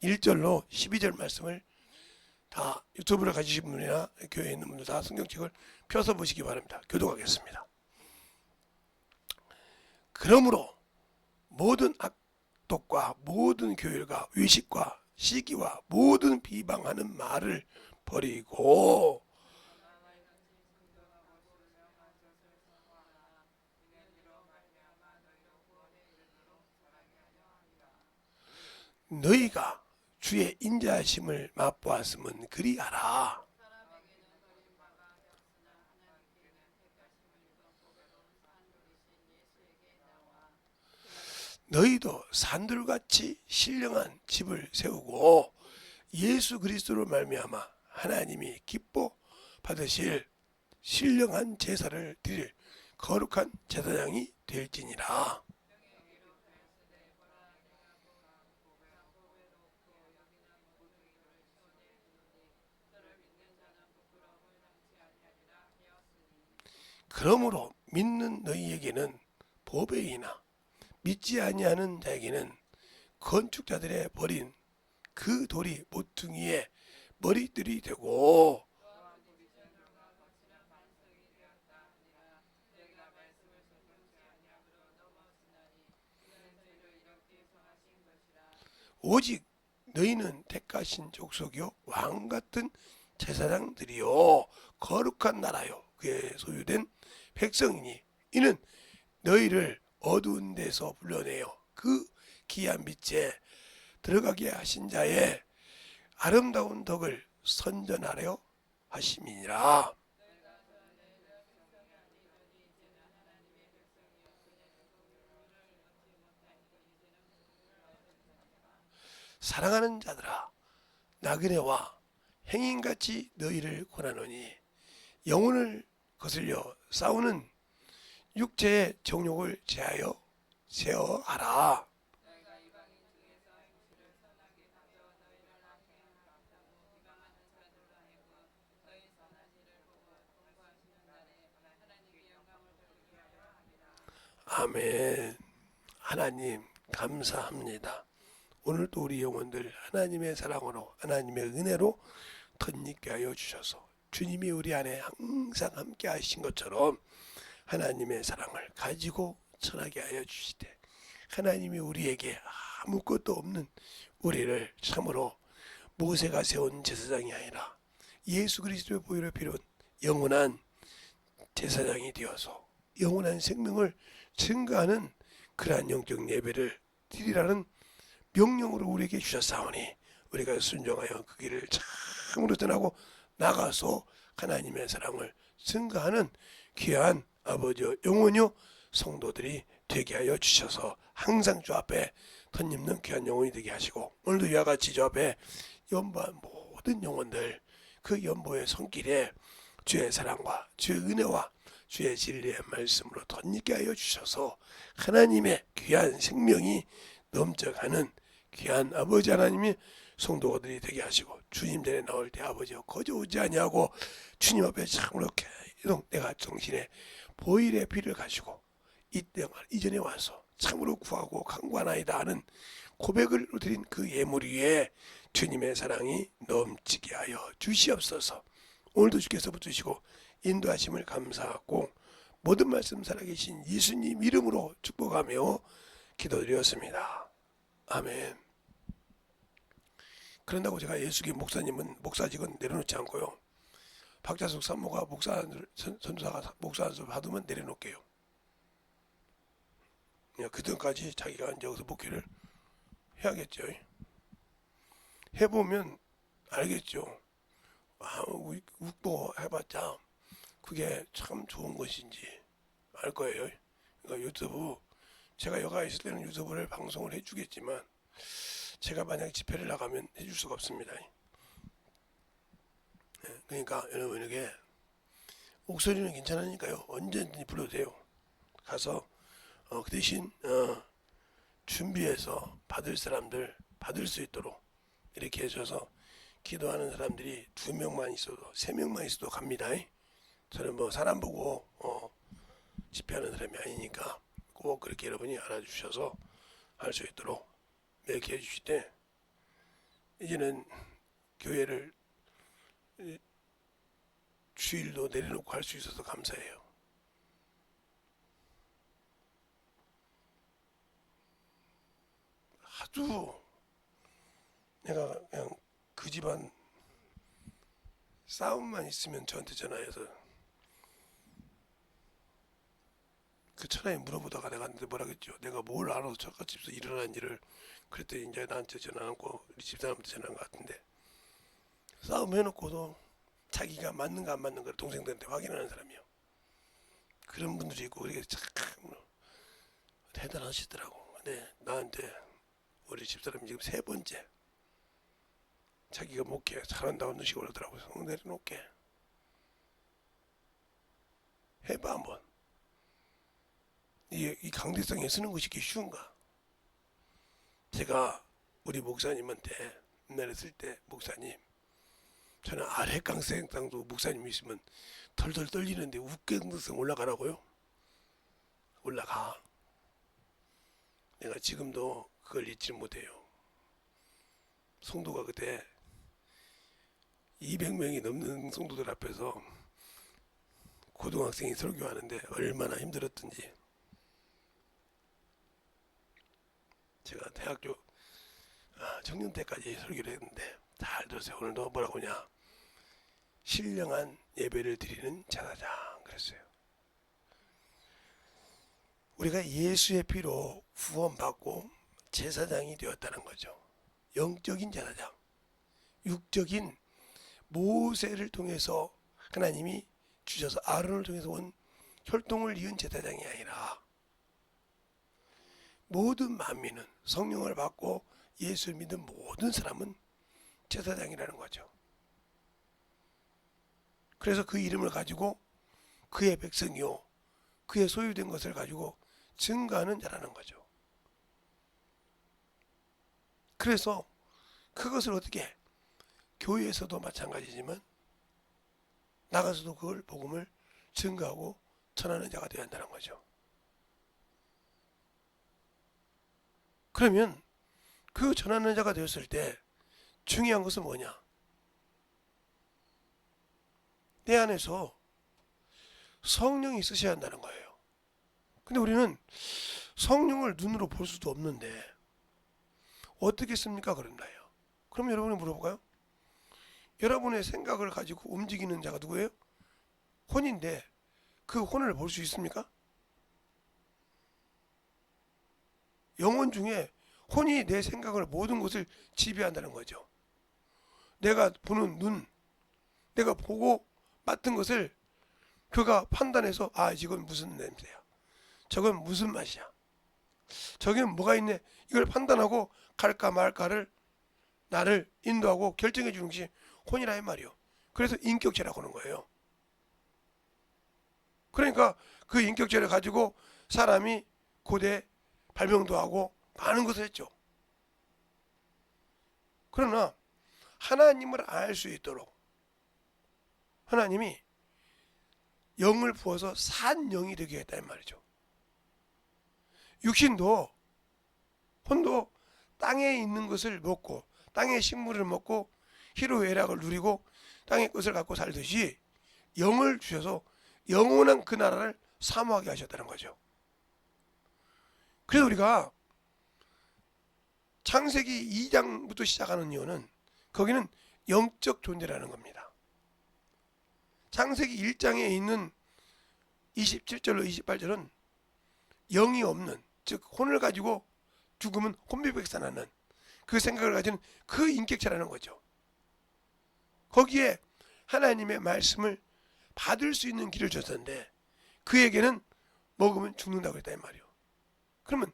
1절로 12절 말씀을 다 유튜브를 가지신 분이나 교회에 있는 분들 다 성경책을 펴서 보시기 바랍니다. 교독하겠습니다. 그러므로 모든 악독과 모든 교율과 외식과 시기와 모든 비방하는 말을 버리고 너희가 주의 인자하심을 맛보았으면 그리하라. 너희도 산들같이 신령한 집을 세우고 예수 그리스도로 말미암아 하나님이 기뻐 받으실 신령한 제사를 드릴 거룩한 제사장이 될지니라. 그러므로 믿는 너희에게는 보배이나 믿지 아니하는 자에게는 건축자들의 버린 그 돌이 모퉁이의 머리들이 되고 오직 너희는 택하신 족속이요 왕같은 제사장들이요 거룩한 나라요 그의 소유된 백성이니 이는 너희를 어두운 데서 불러내어 그 귀한 빛에 들어가게 하신 자의 아름다운 덕을 선전하려 하심이니라. 사랑하는 자들아 나그네와 행인같이 너희를 권하노니 영혼을 거슬려 싸우는 육체의 정욕을 제하여 제어하라. 아멘. 하나님 감사합니다. 오늘도 우리 영혼들 하나님의 사랑으로 하나님의 은혜로 덧입게 하여 주셔서 주님이 우리 안에 항상 함께 하신 것처럼 하나님의 사랑을 가지고 전하게 하여 주시되 하나님이 우리에게 아무것도 없는 우리를 참으로 모세가 세운 제사장이 아니라 예수 그리스도의 보혈의 피로 영원한 제사장이 되어서 영원한 생명을 증거하는 그러한 영적 예배를 드리라는 명령으로 우리에게 주셨사오니 우리가 순종하여 그 길을 참으로 떠나고 나가서 하나님의 사랑을 증거하는 귀한 아버지여 영혼이요 성도들이 되게 하여 주셔서 항상 주 앞에 덧입는 귀한 영혼이 되게 하시고 오늘도 이와 같이 주 앞에 연보한 모든 영혼들 그 연보의 손길에 주의 사랑과 주의 은혜와 주의 진리의 말씀으로 덧입게 하여 주셔서 하나님의 귀한 생명이 넘쳐가는 귀한 아버지 하나님이 성도들이 되게 하시고 주님 전에 나올 때 아버지여 거저 오지 아니하고 주님 앞에 참으로 계속 내가 정신에 보일의 피를 가지고 이전에 와서 참으로 구하고 간구하나이다 하는 고백을 드린 그 예물 위에 주님의 사랑이 넘치게 하여 주시옵소서. 오늘도 주께서 붙드시고 인도하심을 감사하고 모든 말씀 살아계신 예수님 이름으로 축복하며 기도드렸습니다. 아멘. 그런다고 제가 예수님 목사님은 목사직은 내려놓지 않고요. 박자숙 산모가 선사가 목사 안수 받으면 내려놓을게요. 그때까지 자기가 이제 여기서 목회를 해야겠죠. 해보면 알겠죠. 웃고 해봤자 그게 참 좋은 것인지 알 거예요. 그러니까 유튜브 제가 여가 있을 때는 유튜브를 방송을 해주겠지만 제가 만약 집회를 나가면 해줄 수가 없습니다. 그러니까 여러분에게 목소리는 괜찮으니까요. 언제든지 불러도 돼요. 가서 그 대신 준비해서 받을 사람들 받을 수 있도록 이렇게 해줘서 기도하는 사람들이 2명만 있어도 3명만 있어도 갑니다. 저는 뭐 사람 보고 집회하는 사람이 아니니까 꼭 그렇게 여러분이 알아주셔서 할 수 있도록 이렇게 해주실 때 이제는 교회를 주일도 내려놓고 할 수 있어서 감사해요. 하도 내가 그냥 그 집안 싸움만 있으면 저한테 전화해서 그 천하에 물어보다가 내가 뭐라겠죠. 내가 뭘 알아서 저같집에서 일어난 일을 그랬더니 이제 나한테 전화하고 우리 집사람한테 전화한 것 같은데, 싸움 해놓고도 자기가 맞는가 안 맞는가 동생들한테 확인하는 사람이요. 그런 분들이 있고 그게 참 대단하시더라고. 근데 나한테 우리 집사람이 지금 3번째 자기가 목회 잘한다고 하는 식으로 하더라고요. 성 내려놓게 해봐 한번. 이 강대성에 쓰는 것이 이렇게 쉬운가? 제가 우리 목사님한테 옛날에 쓸 때, 목사님 저는 아랫강생땅도 목사님이 있으면 덜덜 떨리는데 우강대성 올라가라고요? 올라가. 내가 지금도 그걸 잊지 못해요. 성도가 그때 200명이 넘는 성도들 앞에서 고등학생이 설교하는데 얼마나 힘들었던지. 제가 대학교 청년 때까지 설교를 했는데, 잘 들으세요. 오늘도 뭐라고 하냐, 신령한 예배를 드리는 제사장 그랬어요. 우리가 예수의 피로 구원받고 제사장이 되었다는 거죠. 영적인 제사장. 육적인 모세를 통해서 하나님이 주셔서 아론을 통해서 온 혈통을 이은 제사장이 아니라 모든 만민은, 성령을 받고 예수를 믿는 모든 사람은 제사장이라는 거죠. 그래서 그 이름을 가지고 그의 백성이요, 그의 소유된 것을 가지고 증거하는 자라는 거죠. 그래서 그것을 어떻게, 교회에서도 마찬가지지만 나가서도 그걸 복음을 증거하고 전하는 자가 되어야 한다는 거죠. 그러면 그 전하는 자가 되었을 때 중요한 것은 뭐냐? 내 안에서 성령이 있으셔야 한다는 거예요. 근데 우리는 성령을 눈으로 볼 수도 없는데 어떻게 씁니까? 그런다요. 그럼 여러분이 물어볼까요? 여러분의 생각을 가지고 움직이는 자가 누구예요? 혼인데 그 혼을 볼 수 있습니까? 영혼 중에 혼이 내 생각을, 모든 것을 지배한다는 거죠. 내가 보는 눈, 내가 보고 맡은 것을 그가 판단해서, 아, 이건 무슨 냄새야, 저건 무슨 맛이야, 저기는 뭐가 있네, 이걸 판단하고 갈까 말까를 나를 인도하고 결정해 주는 것이 혼이라 이 말이요. 그래서 인격체라고 하는 거예요. 그러니까 그 인격체를 가지고 사람이 고대 발명도 하고 많은 것을 했죠. 그러나 하나님을 알 수 있도록 하나님이 영을 부어서 산 영이 되게 했다 이 말이죠. 육신도, 혼도 땅에 있는 것을 먹고 땅의 식물을 먹고 희로애락을 누리고 땅의 것을 갖고 살듯이 영을 주셔서 영원한 그 나라를 사모하게 하셨다는 거죠. 그래서 우리가 창세기 2장부터 시작하는 이유는 거기는 영적 존재라는 겁니다. 창세기 1장에 있는 27절로 28절은 영이 없는, 즉 혼을 가지고 죽으면 혼비백산하는 그 생각을 가진 그 인격체라는 거죠. 거기에 하나님의 말씀을 받을 수 있는 길을 줬었는데 그에게는 먹으면 죽는다고 했다 이 말이요. 그러면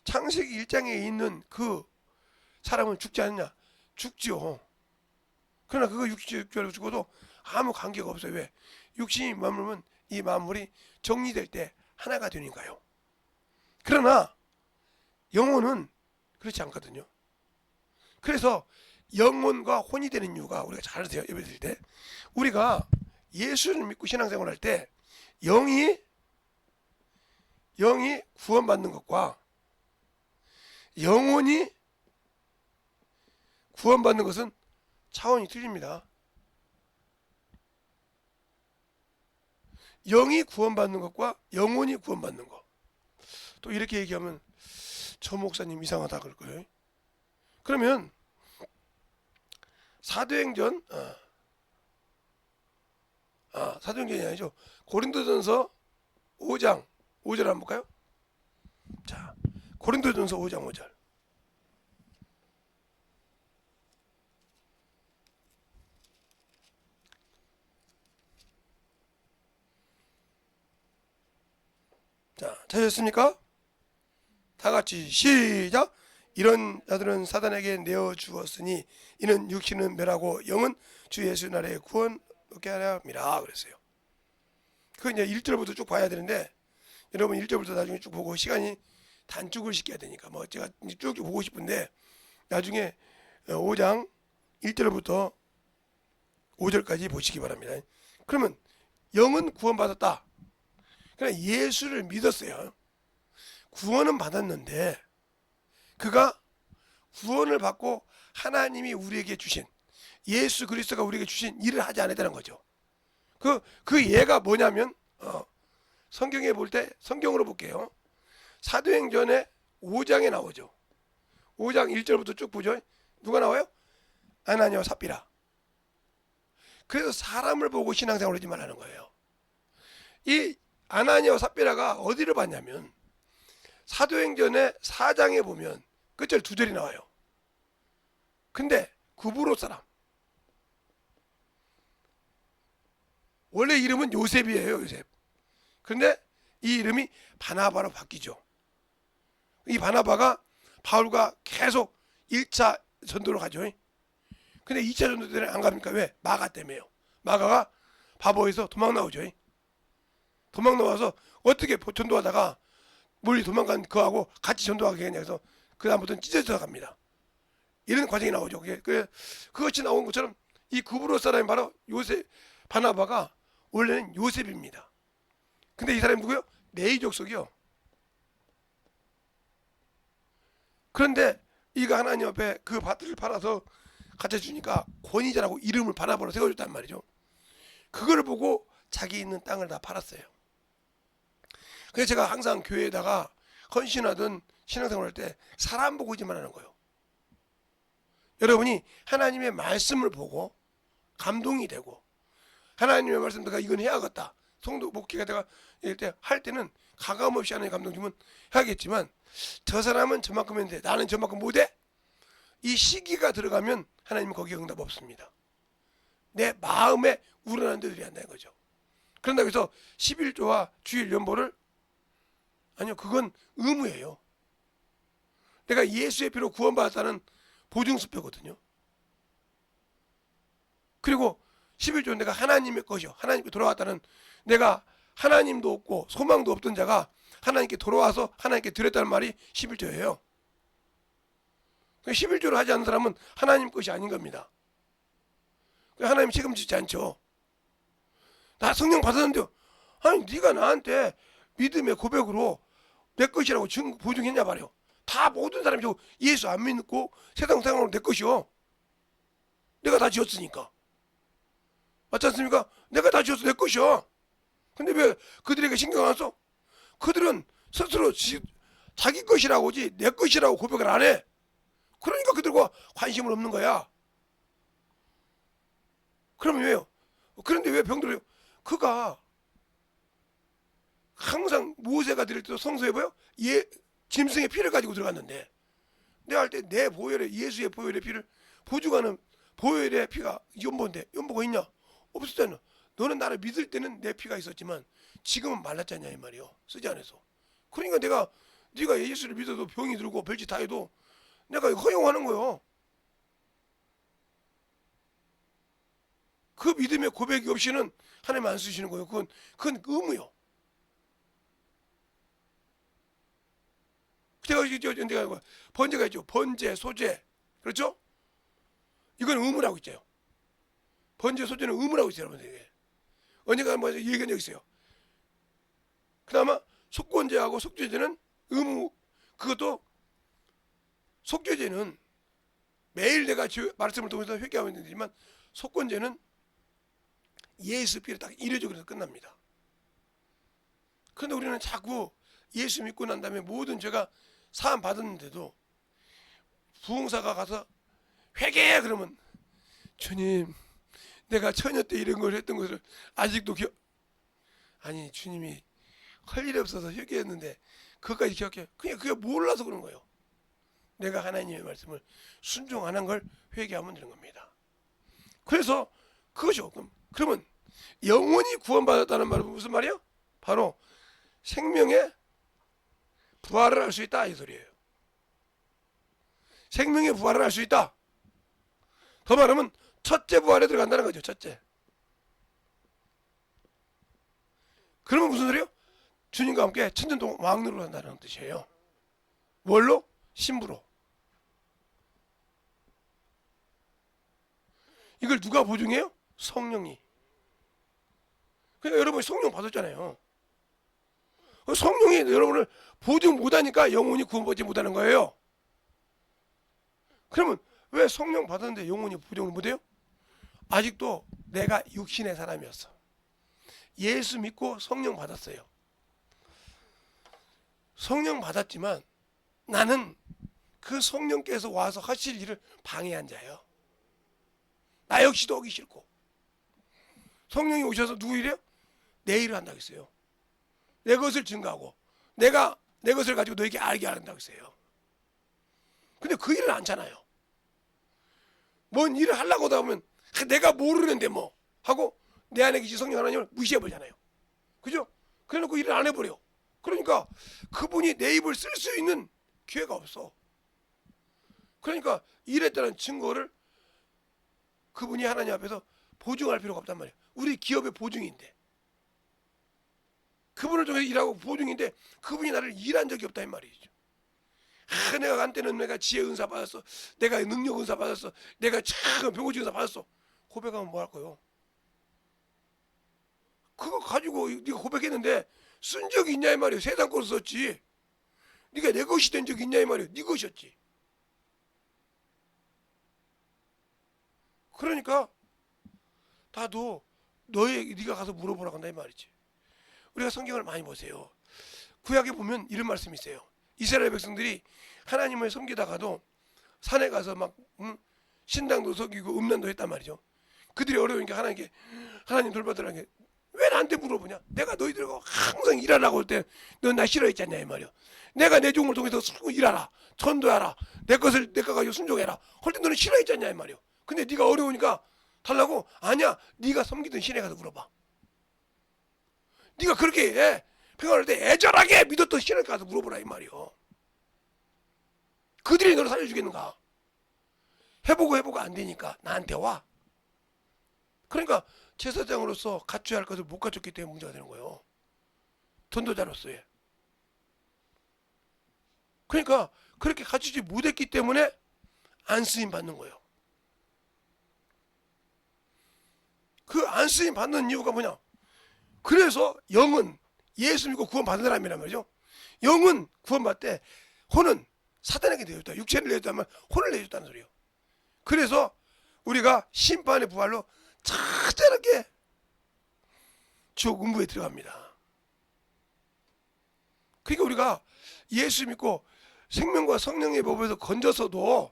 창세기 1장에 있는 그 사람은 죽지 않느냐? 죽지요. 그러나 그거 육체로 죽어도 아무 관계가 없어요. 왜? 육신이 머물면 이 만물이 정리될 때 하나가 되니까요. 그러나 영혼은 그렇지 않거든요. 그래서 영혼과 혼이 되는 이유가, 우리가 잘 아세요. 예배 드릴 때 우리가 예수를 믿고 신앙생활 할 때 영이 구원받는 것과 영혼이 구원받는 것은 차원이 틀립니다. 영이 구원받는 것과 영혼이 구원받는 것. 또 이렇게 얘기하면 저 목사님 이상하다 그럴 거예요. 그러면 사도행전 사도행전이 아니죠. 고린도전서 5장 5절 한번 볼까요? 자, 고린도전서 5장 5절. 자, 찾으셨습니까? 다 같이 시작. 이런 자들은 사단에게 내어 주었으니 이는 육신은 멸하고 영은 주 예수 나라에 구원 얻게 하려 함이라 그랬어요. 그 이제 1절부터 쭉 봐야 되는데 여러분 1절부터 나중에 쭉 보고 시간이 단축을 시켜야 되니까 뭐 제가 쭉 보고 싶은데 나중에 5장 1절부터 5절까지 보시기 바랍니다. 그러면 영은 구원받았다. 그냥 예수를 믿었어요. 구원은 받았는데 그가 구원을 받고 하나님이 우리에게 주신 예수 그리스도가 우리에게 주신 일을 하지 않았다는 거죠. 그 예가 뭐냐면 성경에 볼 때 성경으로 볼게요. 사도행전에 5장에 나오죠. 5장 1절부터 쭉 보죠. 누가 나와요? 아나니와 삽비라. 그래서 사람을 보고 신앙생활을 하지 말라는 거예요. 이 아나니와 삽비라가 어디를 봤냐면 사도행전의 4장에 보면 끝절 2절이 나와요. 근데 구브로 사람, 원래 이름은 요셉이에요. 요셉. 그런데 이 이름이 바나바로 바뀌죠. 이 바나바가 바울과 계속 1차 전도를 가죠. 근데 2차 전도 때는 안 갑니까? 왜? 마가 때문에요. 마가가 바보에서 도망 나오죠. 도망 나와서 어떻게 전도하다가 멀리 도망간 그하고 같이 전도하게 했냐 해서 그 다음부터는 찢어져 갑니다. 이런 과정이 나오죠. 그것이 나온 것처럼 이 구브로 사람이 바로 요셉, 바나바가 원래는 요셉입니다. 근데 이 사람이 누구요? 레위 족속이요. 그런데 이가 하나님 앞에 그 밭을 팔아서 갖다 주니까 권위자라고 이름을 바나바로 세워줬단 말이죠. 그걸 보고 자기 있는 땅을 다 팔았어요. 그래서 제가 항상 교회에다가 헌신하든 신앙생활 할 때 사람 보고 있지만 하는 거예요. 여러분이 하나님의 말씀을 보고 감동이 되고 하나님의 말씀 내가 이건 해야겠다. 성도 목회가 내가 이럴 때 할 때는 가감없이 하나님 감동 주면 해야겠지만 저 사람은 저만큼 했는데 나는 저만큼 못해? 이 시기가 들어가면 하나님은 거기에 응답 없습니다. 내 마음에 우러나는 데들이 한다는 거죠. 그런다고 해서 11조와 주일 연보를 아니요, 그건 의무예요. 내가 예수의 피로 구원받았다는 보증수표거든요. 그리고 11조 내가 하나님의 것이요, 하나님께 돌아왔다는, 내가 하나님도 없고 소망도 없던 자가 하나님께 돌아와서 하나님께 드렸다는 말이 11조예요. 11조를 하지 않는 사람은 하나님 것이 아닌 겁니다. 하나님 책임지지 않죠. 나 성령 받았는데요, 아니 네가 나한테 믿음의 고백으로 내 것이라고 보증했냐 말이요. 다 모든 사람이 예수 안 믿고 세상 생활로 내 것이요. 내가 다 지었으니까. 맞지 않습니까? 내가 다 지어서 내 것이요. 근데 왜 그들에게 신경 안 써? 그들은 스스로 자기 것이라고 하지 내 것이라고 고백을 안 해. 그러니까 그들과 관심은 없는 거야. 그러면 왜요? 그런데 왜 병들어요? 그가 항상 모세가 드릴 때도 성소에 보여? 짐승의 피를 가지고 들어갔는데 내가 할 때 내 보혈에 예수의 보혈의 피를 보증하는 보혈의 피가 연보인데 연보가 있냐? 없었잖아. 너는 나를 믿을 때는 내 피가 있었지만 지금은 말랐잖냐 이 말이요. 쓰지 않아서. 그러니까 네가 예수를 믿어도 병이 들고 별짓 다 해도 내가 허용하는 거요. 그 믿음의 고백이 없이는 하나님 안 쓰시는 거예요. 그건 의무요. 제가 번제가 있죠. 번제, 소제. 그렇죠? 이건 의무라고 있죠. 번제, 소제는 의무라고 있어요. 여러분들에게. 언젠가 한번 얘기한 적 있어요. 그나마 속건제하고 속죄제는 의무. 그것도 속죄제는 매일 내가 말씀을 통해서 회개하고 있지만 속건제는 예수 피로 딱 이례적으로 끝납니다. 그런데 우리는 자꾸 예수 믿고 난 다음에 모든 죄가 사함 받았는데도 부흥사가 가서 회개해 그러면 주님 내가 처녀 때 이런 걸 했던 것을 아직도 아니 주님이 할 일이 없어서 회개했는데 그것까지 기억해. 그냥 그게 몰라서 그런 거예요. 내가 하나님의 말씀을 순종 안 한 걸 회개하면 되는 겁니다. 그래서 그거죠. 그러면 영원히 구원받았다는 말은 무슨 말이에요? 바로 생명의 부활을 할 수 있다 이 소리예요. 생명의 부활을 할 수 있다. 더 말하면 첫째 부활에 들어간다는 거죠. 첫째. 그러면 무슨 소리예요? 주님과 함께 천년동안 왕노릇을 한다는 뜻이에요. 뭘로? 신부로. 이걸 누가 보증해요? 성령이. 그러니까 여러분이 성령 받았잖아요. 성령이 여러분을 보증 못하니까 영혼이 구원받지 못하는 거예요. 그러면 왜 성령 받았는데 영혼이 보증을 못해요? 아직도 내가 육신의 사람이었어. 예수 믿고 성령 받았어요. 성령 받았지만 나는 그 성령께서 와서 하실 일을 방해한 자예요. 나 역시도 하기 싫고. 성령이 오셔서 누구 일이에요? 내 일을 한다고 했어요. 내 것을 증거하고 내가 내 것을 가지고 너에게 알게 한다고 했어요. 근데 그 일은 않잖아요. 뭔 일을 하려고 하다 보면 내가 모르는데 뭐 하고 내 안에 계신 성령 하나님을 무시해버리잖아요. 그죠? 그래놓고 일을 안 해버려. 그러니까 그분이 내 입을 쓸 수 있는 기회가 없어. 그러니까 일했다는 증거를 그분이 하나님 앞에서 보증할 필요가 없단 말이에요. 우리 기업의 보증인데 그분을 통해서 일하고 보증인데 그분이 나를 일한 적이 없다 이 말이죠. 내가 한때는 내가 지혜 은사 받았어. 내가 능력 은사 받았어. 내가 참 병고지 은사 받았어. 고백하면 뭐 할 거요? 그거 가지고 네가 고백했는데 쓴 적이 있냐 이 말이에요. 세상 거로 썼지. 네가 내 것이 된 적이 있냐 이 말이에요. 네 것이었지. 그러니까 나도 네가 가서 물어보라고 한다 이 말이지. 우리가 성경을 많이 보세요. 구약에 보면 이런 말씀이 있어요. 이스라엘 백성들이 하나님을 섬기다가도 산에 가서 막 신당도 섬기고 음란도 했단 말이죠. 그들이 어려우니까 하나님께 하나님 돌봐달라는 게 왜 나한테 물어보냐? 내가 너희들하고 항상 일하라고 할 때 넌 나 싫어했지 않냐 이 말이요. 내가 내 종을 통해서 일하라, 전도하라, 내 것을 내가 가지고 순종해라 할 때 너는 싫어했지 않냐 이 말이요. 근데 네가 어려우니까 달라고? 아니야, 네가 섬기던 신에 가서 물어봐. 네가 그렇게 평안할 때 애절하게 믿었던 신에 가서 물어보라 이 말이요. 그들이 너를 살려주겠는가? 해보고 안 되니까 나한테 와. 그러니까 제사장으로서 갖춰야 할 것을 못 갖췄기 때문에 문제가 되는 거예요. 전도자로서의. 그러니까 그렇게 갖추지 못했기 때문에 안 쓰임 받는 거예요. 그 안 쓰임 받는 이유가 뭐냐? 그래서 영은 예수 믿고 구원 받는 사람이란 말이죠. 영은 구원받되 혼은 사단에게 내줬다. 육체를 내줬다면 혼을 내줬다는 소리예요. 그래서 우리가 심판의 부활로 차분하게 지옥 음부에 들어갑니다. 그러니까 우리가 예수 믿고 생명과 성령의 법에서 건졌어도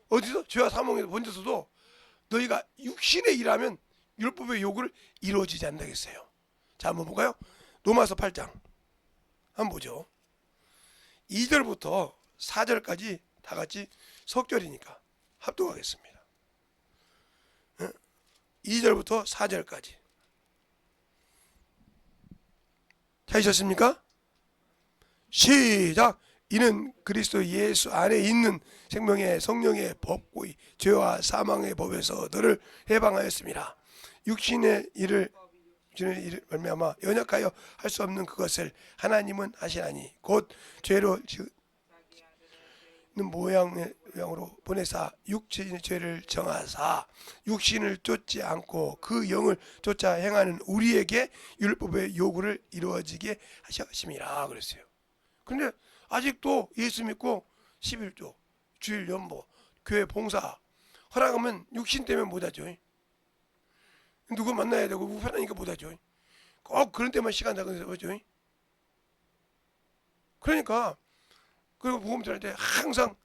어디서? 죄와 사망에서 건졌어도 너희가 육신의 일하면 율법의 요구를 이루어지지 않는다고 했어요. 자, 한번 볼까요? 로마서 8장 한번 보죠. 2절부터 4절까지 다 같이 석절이니까 합독하겠습니다. 2절부터 4절까지 찾으셨습니까? 시작! 이는 그리스도 예수 안에 있는 생명의 성령의 법고의 죄와 사망의 법에서 너를 해방하였습니다. 육신의 일을 말미암아 연약하여 할 수 없는 그것을 하나님은 하시나니 곧 죄로 모양으로 보내사 육신의 죄를 정하사 육신을 쫓지 않고 그 영을 쫓아 행하는 우리에게 율법의 요구를 이루어지게 하셨습니다. 그랬어요. 그런데 아직도 예수 믿고 11조, 주일 연보, 교회 봉사 허락하면 육신 때문에 못하죠. 누구 만나야 되고 불편하니까 못하죠. 꼭 그런 때만 시간 나가서 하죠. 그러니까 그리고 복음 전할 때 항상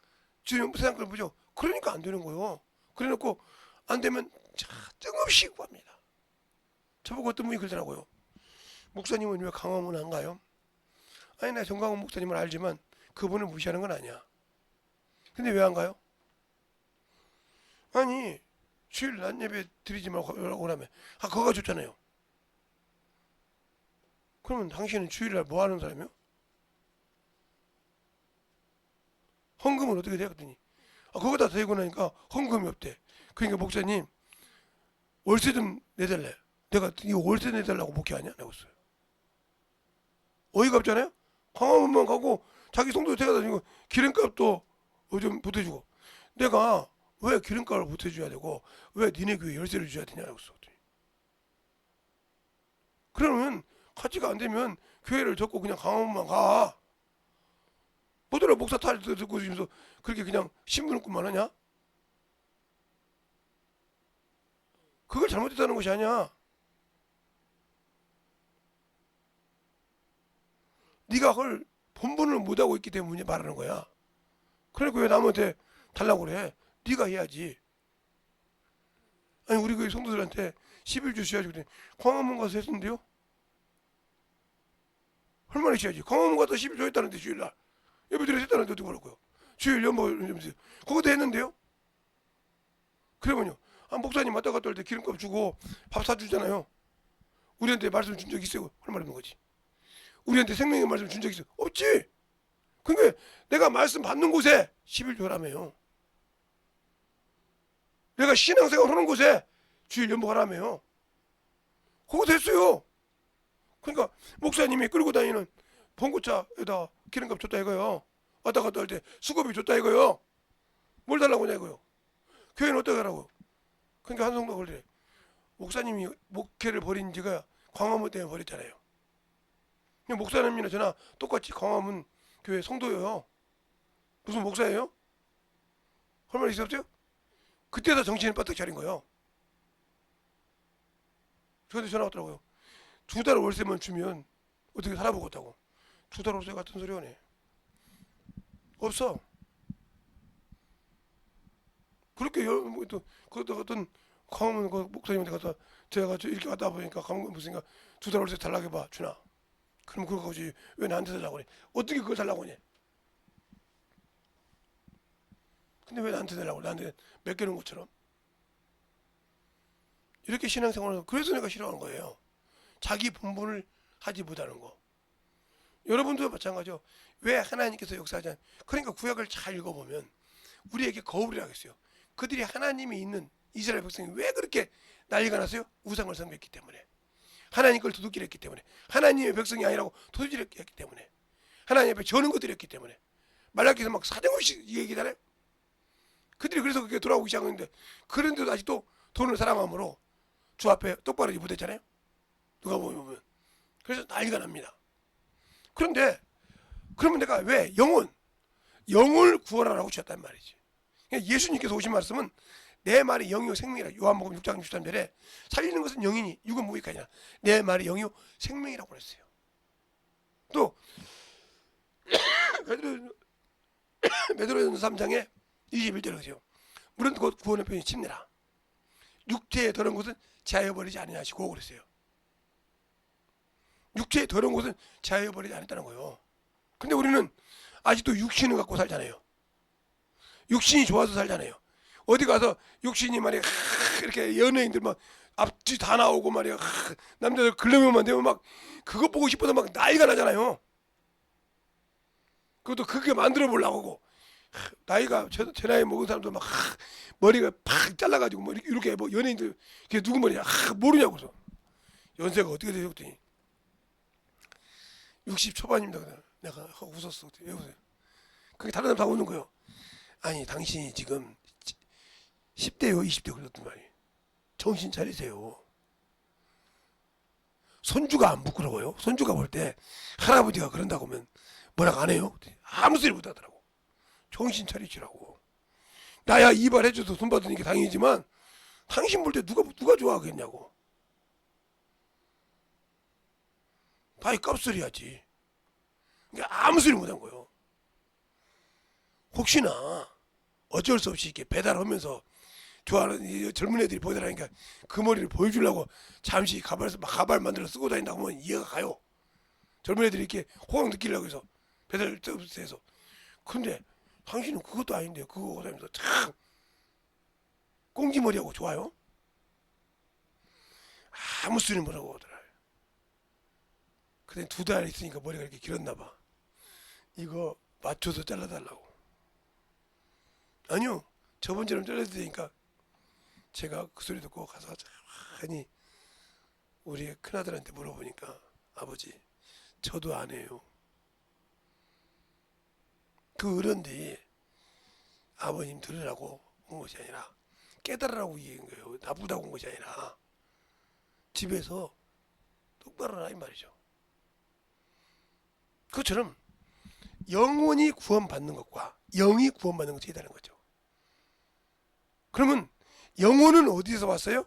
주님 세상 걸 보죠. 그러니까 안 되는 거예요. 그래놓고 안 되면 뜬금없이 구합니다. 저보고 어떤 분이 그러더라고요. 목사님은 왜 강화문 안 가요? 아니 나 정강훈 목사님을 알지만 그분을 무시하는 건 아니야. 근데 왜 안 가요? 아니 주일 낮 예배 드리지 말고 오라며. 아 그거가 좋잖아요. 그러면 당신은 주일날 뭐 하는 사람이요? 헌금은 어떻게 돼요? 그랬더니 그거 다 되고 나니까 헌금이 없대. 그러니까 목사님 월세 좀 내달래. 내가 이거 월세 내달라고 목회하냐? 내가 했어요. 어이가 없잖아요? 광화문만 가고 자기 성도 데려다니고 기름값도 좀 보태주고 내가 왜 기름값을 보태줘야 되고 왜 니네 교회 열쇠를 줘야 되냐고 했어. 그러면 가치가 안 되면 교회를 접고 그냥 광화문만 가. 뭐더라 목사 탈 듣고 지면서 그렇게 그냥 신분꾼만 하냐? 그걸 잘못했다는 것이 아니야. 네가 그걸 본분을 못하고 있기 때문에 말하는 거야. 그러니까 왜 남한테 달라고 그래? 네가 해야지. 아니 우리 교회 성도들한테 11주 줘야지. 그랬더니 광화문 가서 했는데요? 얼마나 줘야지. 광화문 가서 11주 했다는데 주일날 예배드려 했다는데 어떻게 뭐라고요? 주일 연보 그것도 했는데요? 그러면요 목사님 왔다 갔다 할 때 기름값 주고 밥 사주잖아요. 우리한테 말씀 준 적 있어요? 할 말 없는 거지. 우리한테 생명의 말씀 준 적 있어? 없지. 그러니까 내가 말씀 받는 곳에 11조라며요. 내가 신앙생활 하는 곳에 주일 연보하라며요. 그거 됐어요. 그러니까 목사님이 끌고 다니는 봉고차에다 기름값 줬다 이거요. 왔다 갔다 할 때 수고비 줬다 이거요. 뭘 달라고 하냐 이거요. 교회는 어떻게 하라고. 그러니까 한성도가 그래. 목사님이 목회를 버린 지가 광화문 때문에 버렸잖아요. 목사님이나 저나 똑같이 광화문 교회 성도예요. 무슨 목사예요? 할 말 있었죠? 그때다 정신을 바짝 차린 거예요. 저한테 전화 왔더라고요. 2달 월세만 주면 어떻게 살아보겠다고. 2달 월세 같은 소리 하네. 없어. 그렇게 또 그것도 어떤 광화문 그 목사님한테 가서 제가 이렇게 갔다 보니까 무슨가 2달 월세 달라고 해봐 주나. 그럼 그거 가지 왜 나한테 달라고 그래? 어떻게 그걸 달라고 하냐? 근데 왜 나한테 달라고? 나한테 맡기는 것처럼. 이렇게 신앙생활을 그래서 내가 싫어하는 거예요. 자기 본분을 하지 못하는 거. 여러분도 마찬가지죠. 왜 하나님께서 역사하지 않? 그러니까 구약을 잘 읽어보면 우리에게 거울이라고 했어요. 그들이 하나님이 있는 이스라엘 백성이 왜 그렇게 난리가 났어요? 우상을 섬겼기 때문에. 하나님 걸 도둑질 했기 때문에. 하나님의 백성이 아니라고 도둑질 했기 때문에. 하나님 앞에 저는 것들이 었기 때문에. 말라기에서 막 사정없이 얘기하잖아요. 그들이 그래서 그게 돌아오기 시작했는데 그런데도 아직도 돈을 사랑함으로 주 앞에 똑바로 못했잖아요. 누가 보면. 그래서 난리가 납니다. 그런데 그러면 내가 왜 영을 구원하라고 주셨단 말이지. 예수님께서 오신 말씀은 내 말이 영이요 생명이라. 요한복음 6장 63절에 살리는 것은 영이니 육은 무익하니라. 내 말이 영이요 생명이라고 그랬어요. 또 베드로전서 3장에 21절에 그러죠. 물은 곧 구원의 편이 침내라. 육체의 더러운 것은 제하여버리지 아니하시고 그랬어요. 육체의 더러운 것은 제하여버리지 않았다는 거예요. 근데 우리는 아직도 육신을 갖고 살잖아요. 육신이 좋아서 살잖아요. 어디 가서 육신이 말이야 이렇게 연예인들 막 앞뒤 다 나오고 말이야 남자들 글러면만 되면 막 그거 보고 싶어서 막 난리가 나잖아요. 그것도 그게 만들어 보려고 하고 나이가 제 나이 먹은 사람도 막 머리가 팍 잘라가지고 뭐 이렇게 뭐 연예인들 그게 누구 머리야 모르냐고. 그래서 연세가 어떻게 되죠? 그랬더니 60 초반입니다. 내가 웃었어. 왜 웃어요? 그게 다른 사람 다 웃는 거예요. 아니 당신이 지금 10대요 20대 그랬단 말이에요. 정신 차리세요. 손주가 안 부끄러워요? 손주가 볼 때 할아버지가 그런다고 하면 뭐라고 안 해요? 아무 소리 못 하더라고. 정신 차리시라고. 나야 이발해줘서 돈 받으니까 당연히지만 당신 볼 때 누가 좋아하겠냐고. 다이 깝소리하지. 그러니까 아무 소리 못한 거예요. 혹시나 어쩔 수 없이 이렇게 배달하면서 좋아하는 이 젊은 애들이 보더라니까 그 머리를 보여주려고 잠시 가발 만들어 쓰고 다닌다고 하면 이해가 가요. 젊은 애들이 이렇게 호강 느끼려고 해서 배달 서비스에서. 근데 당신은 그것도 아닌데 그거 하고 다니면서 참 꽁지머리하고 좋아요? 아무 소리 못하고 오더라. 근데 2달 있으니까 머리가 이렇게 길었나 봐. 이거 맞춰서 잘라달라고. 아니요, 저번처럼 잘라도 되니까. 제가 그 소리 듣고 가서 가만히 우리 큰아들한테 물어보니까 아버지 저도 안 해요. 그 어른들이 아버님 들으라고 온 것이 아니라 깨달으라고 얘기한 거예요. 나쁘다고 온 것이 아니라 집에서 똑바로 하라 이 말이죠. 그것처럼 영혼이 구원받는 것과 영이 구원받는 것이 다른 거죠. 그러면 영혼은 어디서 왔어요?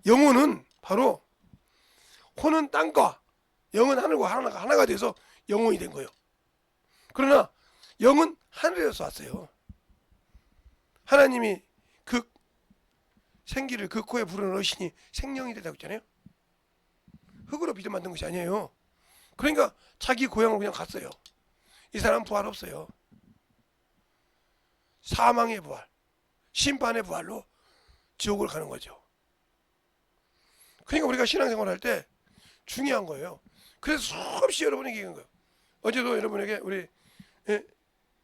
영혼은 바로 혼은 땅과 영은 하늘과 하나가 돼서 영혼이 된 거예요. 그러나 영은 하늘에서 왔어요. 하나님이 그 생기를 그 코에 불어넣으시니 생명이 되다고 했잖아요. 흙으로 빚어 만든 것이 아니에요. 그러니까 자기 고향으로 그냥 갔어요. 이 사람 부활 없어요. 사망의 부활, 심판의 부활로 지옥을 가는 거죠. 그러니까 우리가 신앙생활 할 때 중요한 거예요. 그래서 수없이 여러분에게 얘기한 거예요. 어제도 여러분에게 우리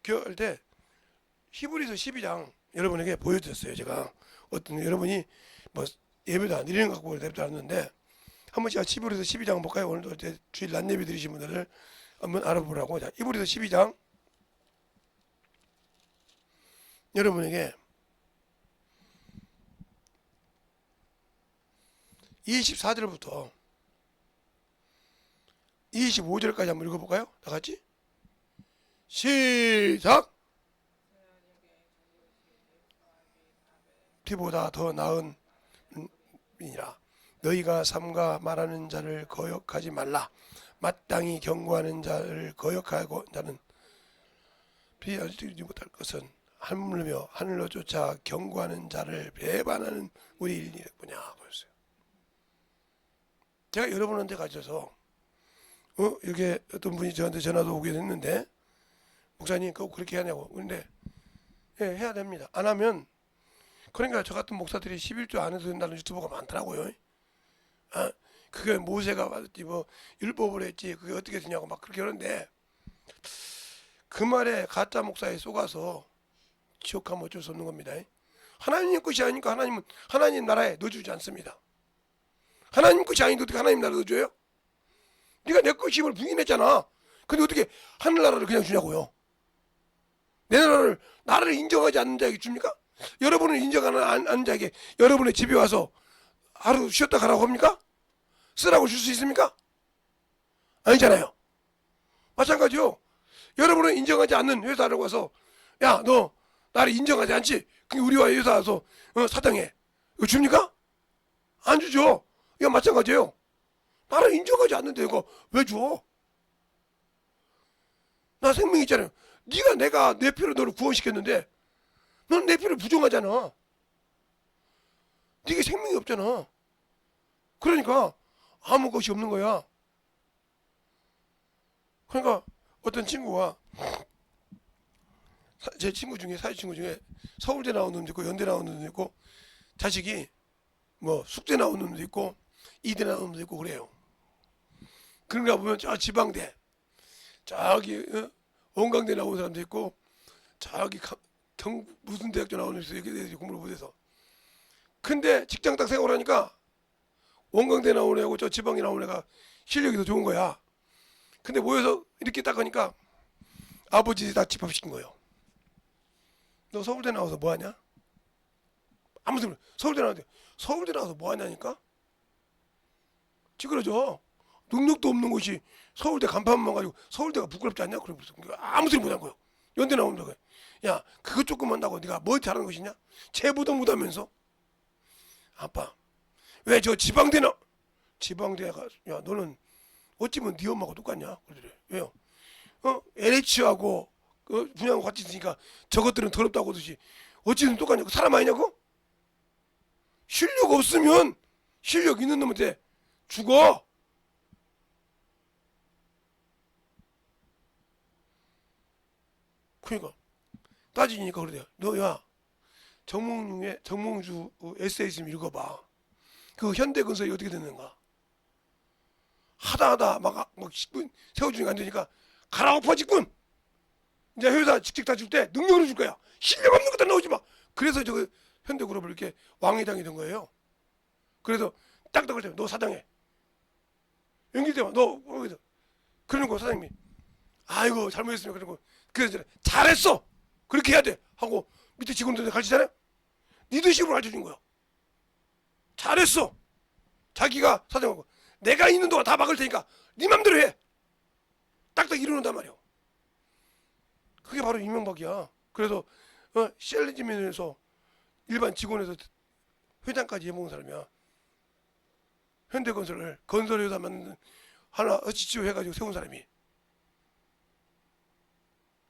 교회할 때 히브리서 12장 여러분에게 보여드렸어요. 제가 어떤 여러분이 뭐 예배도 안 드리는 것 같고 예배도 안 했는데 한번 제가 히브리서 12장 볼까요? 오늘도 주일 낮 예배 드리신 분들을 한번 알아보라고. 자, 히브리서 12장 여러분에게 24절부터 25절까지 한번 읽어볼까요? 다 같이 시작. 피보다 더 나은 이라 너희가 삼가 말하는 자를 거역하지 말라. 마땅히 경고하는 자를 거역하고 자는 피하지 못할 것은 하물며 하늘로 쫓아 경고하는 자를 배반하는 우리 일이겠구냐 보였어요. 제가 여러분한테 가셔서 이게 어떤 분이 저한테 전화도 오게 됐는데 목사님 꼭 그렇게 하냐고. 그런데 해야 됩니다. 안 하면 그러니까 저 같은 목사들이 11조 안 해도 된다는 유튜버가 많더라고요. 그게 모세가 받았지 뭐 율법을 했지 그게 어떻게 되냐고 막 그렇게 하는데 그 말에 가짜 목사에 속아서 지옥하면 어쩔 수 없는 겁니다. 하나님 것이 아니니까 하나님은 하나님 나라에 넣어주지 않습니다. 하나님 것이 아닌데 어떻게 하나님 나라 넣어줘요? 네가 내 것임을 부인했잖아. 근데 어떻게 하늘나라를 그냥 주냐고요? 내 나라를 인정하지 않는 자에게 줍니까? 여러분을 인정하는 않는 자에게 여러분의 집에 와서 하루 쉬었다 가라고 합니까? 쓰라고 줄 수 있습니까? 아니잖아요. 마찬가지요. 여러분을 인정하지 않는 회사를 와서 야 너 나를 인정하지 않지? 그럼 우리와 회사 와서 사장해. 이거 줍니까? 안 주죠. 이거 마찬가지예요. 나를 인정하지 않는데 이거 왜 줘? 나 생명 있잖아요. 내가 내 피로 너를 구원시켰는데 넌 내 피를 부정하잖아. 네게 생명이 없잖아. 그러니까 아무 것이 없는 거야. 그러니까 어떤 친구가 제 친구 중에 사회 친구 중에 서울대 나온 놈도 있고 연대 나온 놈도 있고 자식이 뭐 숙대 나온 놈도 있고 이대 나온 놈도 있고 그래요. 그런가 보면 저 지방대 저기 원광대 나온 사람도 있고 저기 무슨 대학교 나온 놈도 있고 이렇게 공부를 못해서 근데 직장 딱 생활하니까 원광대 나온 애하고 저 지방에 나온 애가 실력이 더 좋은 거야. 근데 모여서 이렇게 딱 하니까 아버지 다 집합시킨 거예요. 너 서울대 나와서 뭐하냐? 아무 소리 서울대 나와서 뭐하냐니까? 찌그러져. 능력도 없는 곳이 서울대 간판만 가지고 서울대가 부끄럽지 않냐? 그러면서 아무 소리 못한 거예요. 연대 나오면서 야 그것 조금 한다고 네가 뭐 잘하는 것이냐? 제보도 못하면서 아빠 왜 저 지방대나 지방대가 야 너는 어찌면 네 엄마가 똑같냐? 그러더래. 왜요? LH하고 분야하고 같이 있으니까 저것들은 더럽다고 하듯이 어찌든 똑같냐고 사람 아니냐고? 실력 없으면 실력 있는 놈한테 죽어. 그러니까 따지니까 그러대요. 너야 정몽주 에세이 좀 읽어봐. 그 현대건설이 어떻게 됐는가? 하다 막 10분 세워주니까 안 되니까 가라 엎어 직군. 이제 회사 직책 다 줄 때 능력으로 줄 거야. 실력 없는 것들 나오지 마. 그래서 저 현대그룹을 이렇게 왕회장이 된 거예요. 그래서 딱딱할 때 너 사장해. 연기되면 너 거기서 그러는 거 사장님이 아이고 잘못했으면 그러고 그래서 잘했어. 그렇게 해야 돼 하고 밑에 직원들한테 가르치잖아요. 리더십으로 가르쳐준 거야. 잘했어. 자기가 사장하고 내가 있는 동안 다 막을 테니까 네 맘대로 해. 딱딱 이러는단 말이야. 그게 바로 이명박이야. 그래서 셀리지면에서 일반 직원에서 회장까지 해먹은 사람이야. 현대건설을 건설회사 만든 하나 어치치오 해가지고 세운 사람이.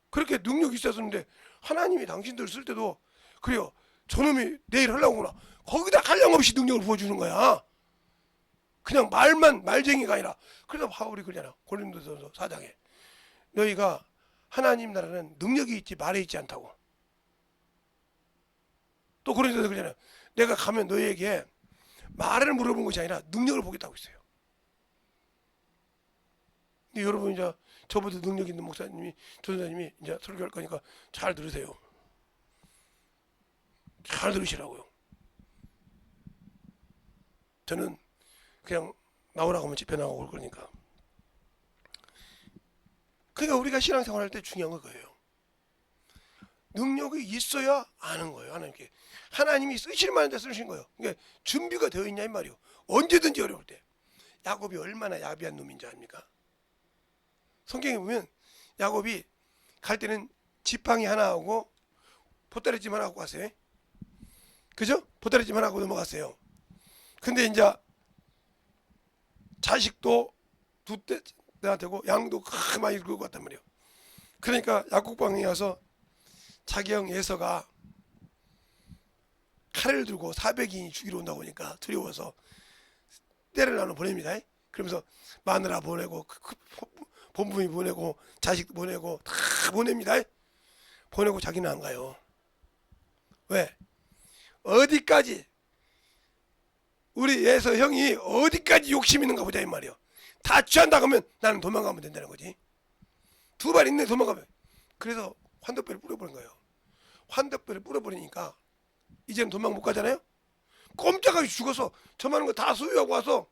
그렇게 능력이 있었는데 하나님이 당신들 쓸 때도 그래요. 저놈이 내일 하려고구나. 거기다 한량없이 능력을 부어주는 거야. 그냥 말쟁이가 아니라. 그래서 바울이 그러잖아. 고린도서 4장에 너희가 하나님 나라는 능력이 있지 말에 있지 않다고. 또 고린도서 그러잖아. 내가 가면 너희에게 말을 물어본 것이 아니라 능력을 보겠다고 했어요. 근데 여러분 이제 저보다 능력 있는 목사님이 전사님이 이제 설교할 거니까 잘 들으세요. 잘 들으시라고요. 저는 그냥 나오라고 하면 집회 나가고 올 거니까. 그러니까 우리가 신앙생활 할 때 중요한 건 그거예요. 능력이 있어야 아는 거예요. 하나님께. 하나님이 쓰실 만한 데 쓰신 거예요. 그러니까 준비가 되어 있냐 이 말이요. 언제든지 어려울 때. 야곱이 얼마나 야비한 놈인지 압니까? 성경에 보면 야곱이 갈 때는 지팡이 하나 하고 보따리찜 하나 갖고 갔어요. 그죠? 보따리찜 하나 하고 넘어갔어요. 근데 이제 자식도 두 대나 되고 양도 많이 끌고 갔단 말이에요. 그러니까 야곱방에 와서 자기 형 예서가 칼을 들고 400인이 죽이러 온다고 하니까 두려워서 때를 나눠 보냅니다. 그러면서 마누라 보내고 본부이 보내고 자식 보내고 다 보냅니다. 보내고 자기는 안 가요. 왜? 어디까지 우리 예서 형이 어디까지 욕심 있는가 보자 이 말이요. 다 취한다 그러면 나는 도망가면 된다는 거지. 두 발 있네 도망가면. 그래서 환덕배를 뿌려버린 거예요. 환덕배를 뿌려버리니까 이제는 도망 못 가잖아요. 꼼짝없이 죽어서 저 많은 거 다 소유하고 와서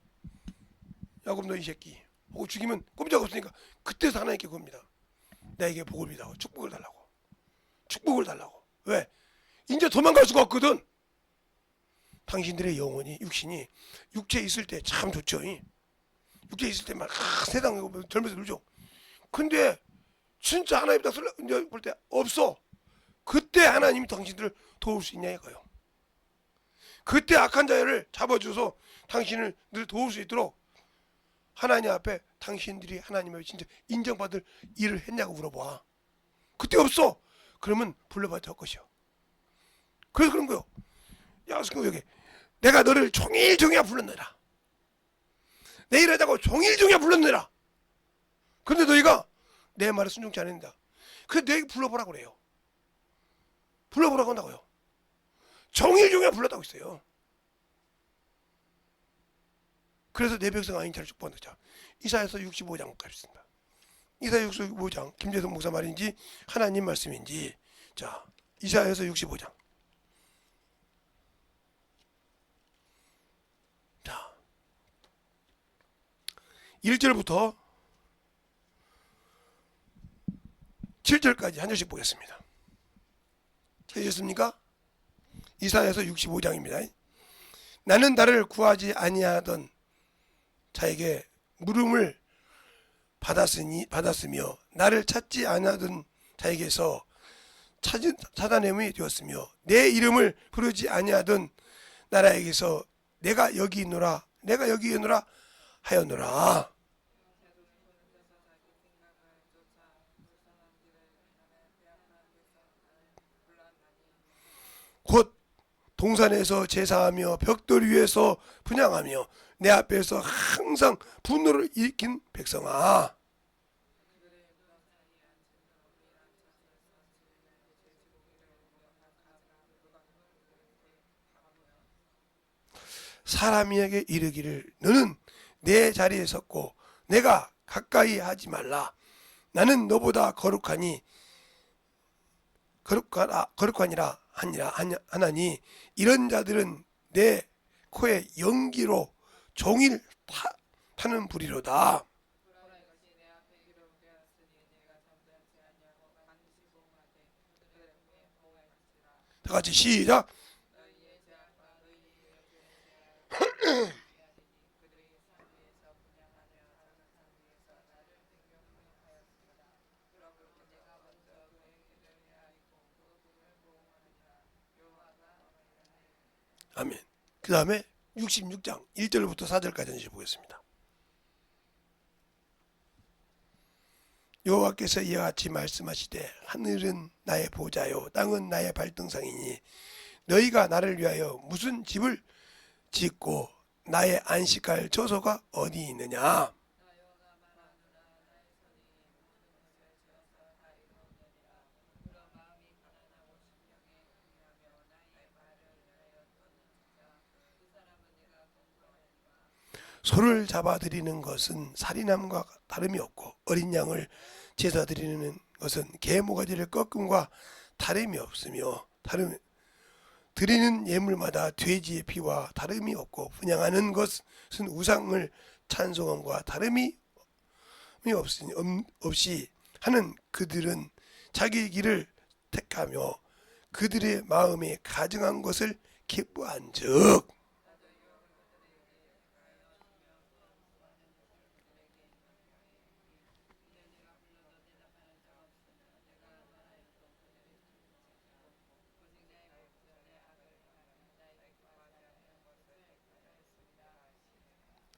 야곱 너 이 새끼 하고 죽이면 꼼짝없으니까 그때서 하나님께 구합니다. 나에게 복을 비다고 축복을 달라고. 축복을 달라고. 왜? 이제 도망갈 수가 없거든. 당신들의 영혼이 육신이 육체에 있을 때 참 좋죠. 육체에 있을 때만 세상 젊어서 놀죠. 근데 진짜 하나님 딱 볼 때 없어. 그때 하나님이 당신들을 도울 수 있냐 이거요. 그때 악한 자를 잡아줘서 당신을 늘 도울 수 있도록 하나님 앞에 당신들이 하나님 앞에 진짜 인정받을 일을 했냐고 물어봐. 그때 없어. 그러면 불러봐야 될 것이요. 그래서 그런 거요. 야, 여기 내가 너를 종일종일 불렀느라. 내일 하자고 종일종일 불렀느라. 그런데 너희가 내 말을 순종치 않는다. 그래서 너희 불러보라고 그래요. 불러보라고 한다고요. 종일종일 불렀다고 했어요. 그래서 내 백성 아인자를 축복한다. 자, 이사야서 65장 가겠습니다. 이사야 65장 김재동 목사 말인지 하나님 말씀인지. 자, 이사야서 65장. 자, 1절부터 7절까지 한 절씩 보겠습니다. 찾으셨습니까? 이사야서 65장입니다. 나는 나를 구하지 아니하던 자에게 물음을 받았으며 나를 찾지 아니하던 자에게서 찾아냄이 되었으며 내 이름을 부르지 아니하던 나라에게서 내가 여기 있노라 하였노라. 곧 동산에서 제사하며 벽돌 위에서 분향하며 내 앞에서 항상 분노를 일으킨 백성아, 사람에게 이르기를 너는 내 자리에 섰고 내가 가까이 하지 말라. 나는 너보다 거룩하니라 하나니 이런 자들은 내 코에 연기로 종일 타는 불이로다. 다 같이 시작. 아멘. 그 다음에 66장 1절부터 4절까지 다시 보겠습니다. 여호와께서 이와 같이 말씀하시되 하늘은 나의 보좌요 땅은 나의 발등상이니 너희가 나를 위하여 무슨 집을 짓고 나의 안식할 처소가 어디 있느냐. 소를 잡아들이는 것은 살인함과 다름이 없고 어린 양을 제사 드리는 것은 개 모가지를 꺾음과 다름이 없으며 드리는 예물마다 돼지의 피와 다름이 없고 분향하는 것은 우상을 찬송함과 다름이 없이 하는 그들은 자기 길을 택하며 그들의 마음에 가증한 것을 기뻐한즉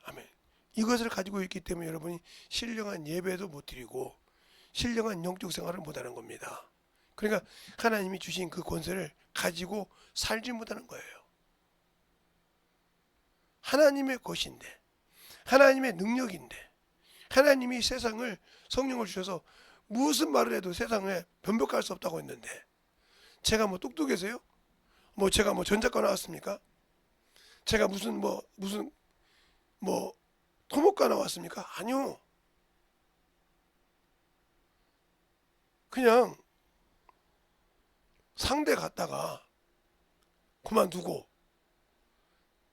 아멘. 이것을 가지고 있기 때문에 여러분이 신령한 예배도 못 드리고 신령한 영적 생활을 못하는 겁니다. 그러니까 하나님이 주신 그 권세를 가지고 살지 못하는 거예요. 하나님의 것인데 하나님의 능력인데 하나님이 세상을 성령을 주셔서 무슨 말을 해도 세상에 변벽할 수 없다고 했는데 제가 뭐 똑똑해서요? 제가 전작가 나왔습니까? 제가 무슨 토목가 나왔습니까? 아니요. 그냥 상대 갔다가 그만두고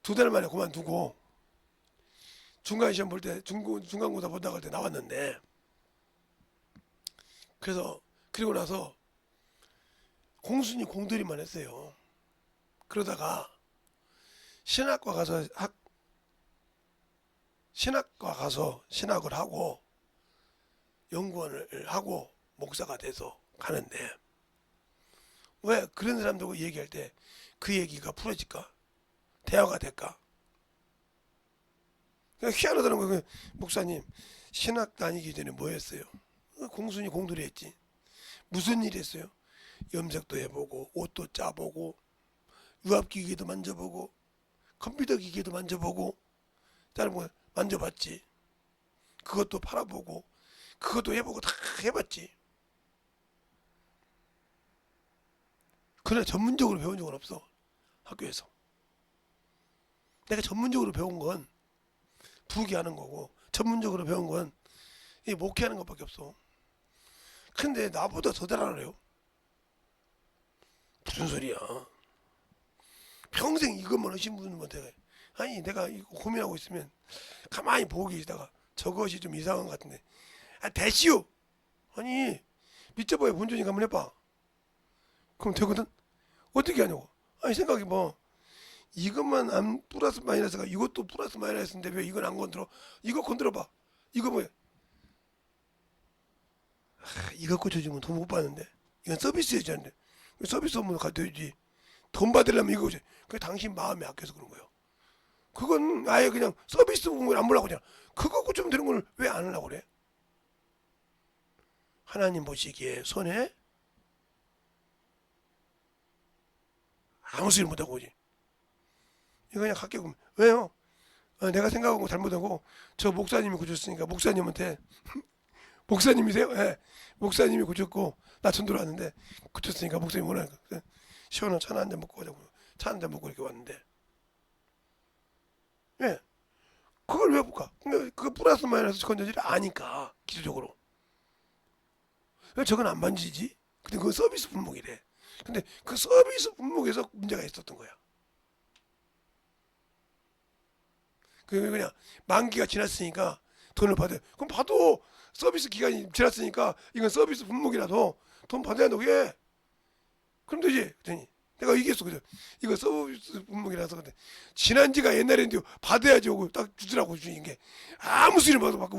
2달 만에 그만두고 중간 시험 볼 때 중간고사 본다고 할 때 나왔는데 그리고 나서 공순이 공들이만 했어요. 그러다가 신학과 가서 신학을 하고 연구원을 하고 목사가 돼서 가는데 왜 그런 사람들하고 얘기할 때 그 얘기가 풀어질까? 대화가 될까? 그냥 희한하다는 거예요. 목사님 신학 다니기 전에 뭐 했어요? 공순이 공들이 했지. 무슨 일 했어요? 염색도 해보고 옷도 짜보고 유압기기도 만져보고 컴퓨터 기기도 만져보고 다른 거 만져봤지. 그것도 팔아보고 그것도 해보고 다 해봤지. 그러나 전문적으로 배운 적은 없어. 학교에서. 내가 전문적으로 배운 건 부기하는 거고 전문적으로 배운 건 목회하는 것밖에 없어. 근데 나보다 더 잘하래요. 무슨 소리야. 평생 이것만 하신 분한테 아니 내가 이거 고민하고 있으면 가만히 보고 계시다가 저것이 좀 이상한 것 같은데 대시오. 아니 밑져봐야 본전이 한번 해봐. 그럼 되거든. 어떻게 하냐고. 아니 생각해봐. 이것만 안 플러스 마이너스가 이것도 플러스 마이너스인데 왜 이건 안 건드려? 이거 건드려봐. 이거 뭐야? 이거 고쳐주면 돈 못 받는데. 이건 서비스 해주는데. 서비스 업무로 가져야지. 돈 받으려면 이거 고쳐. 그게 당신 마음이 아껴서 그런 거예요. 그건 아예 그냥 서비스 부분을 안 보려고 그냥 그거 고치면 되는 걸 왜 안 하려고 그래? 하나님 보시기에 손해? 아무 소리 못하고 오지. 이거 그냥 갖게 보면 왜요? 내가 생각한 거 잘못하고 저 목사님이 고쳤으니까 목사님한테 목사님이세요? 예. 목사님이 고쳤고 나 전 들어왔는데 고쳤으니까 목사님 원하니까 시원한 차 한 잔 먹고 가자고 차 한 잔 먹고 이렇게 왔는데 예. 그걸 왜 볼까? 그 플러스 마이너스 건전지를 아니까 기술적으로 왜 저건 안 만지지? 근데 그건 서비스 품목이래. 근데 그 서비스 품목에서 문제가 있었던 거야. 그냥 만기가 지났으니까 돈을 받아요. 그럼 봐도 서비스 기간이 지났으니까 이건 서비스 품목이라도 돈 받아야 한다고 해. 그럼 되지. 그랬더니 내가 얘기했어. 그죠? 이거 서비스 품목이라서 근데 지난 지가 옛날인데 받아야지 하고 딱 주더라고 주인 게 아무 소리 봐도 막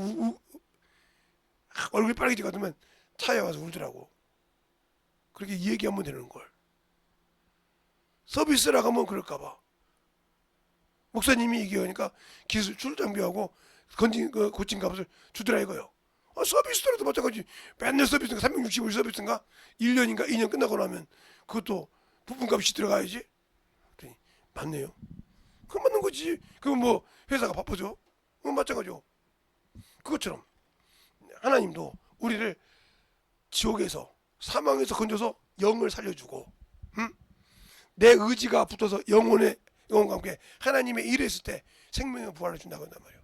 얼굴이 빨개지고 같으면 차에 와서 울더라고. 그렇게 얘기하면 되는 걸. 서비스라고 하면 그럴까봐. 목사님이 얘기하니까 기술 출장비하고 고친 값을 주더라 이거요. 서비스라도 마찬가지. 맨날 서비스인가 365일 서비스인가 1년인가 2년 끝나고 나면 그것도 부품값이 들어가야지. 그랬더니 맞네요. 그거 맞는 거지. 그건 뭐 회사가 바쁘죠. 그건 마찬가지죠. 그것처럼 하나님도 우리를 지옥에서 사망에서 건져서 영을 살려주고 내 의지가 붙어서 영혼과 함께 하나님의 일을 했을 때 생명의 부활을 준다고 한단 말이에요.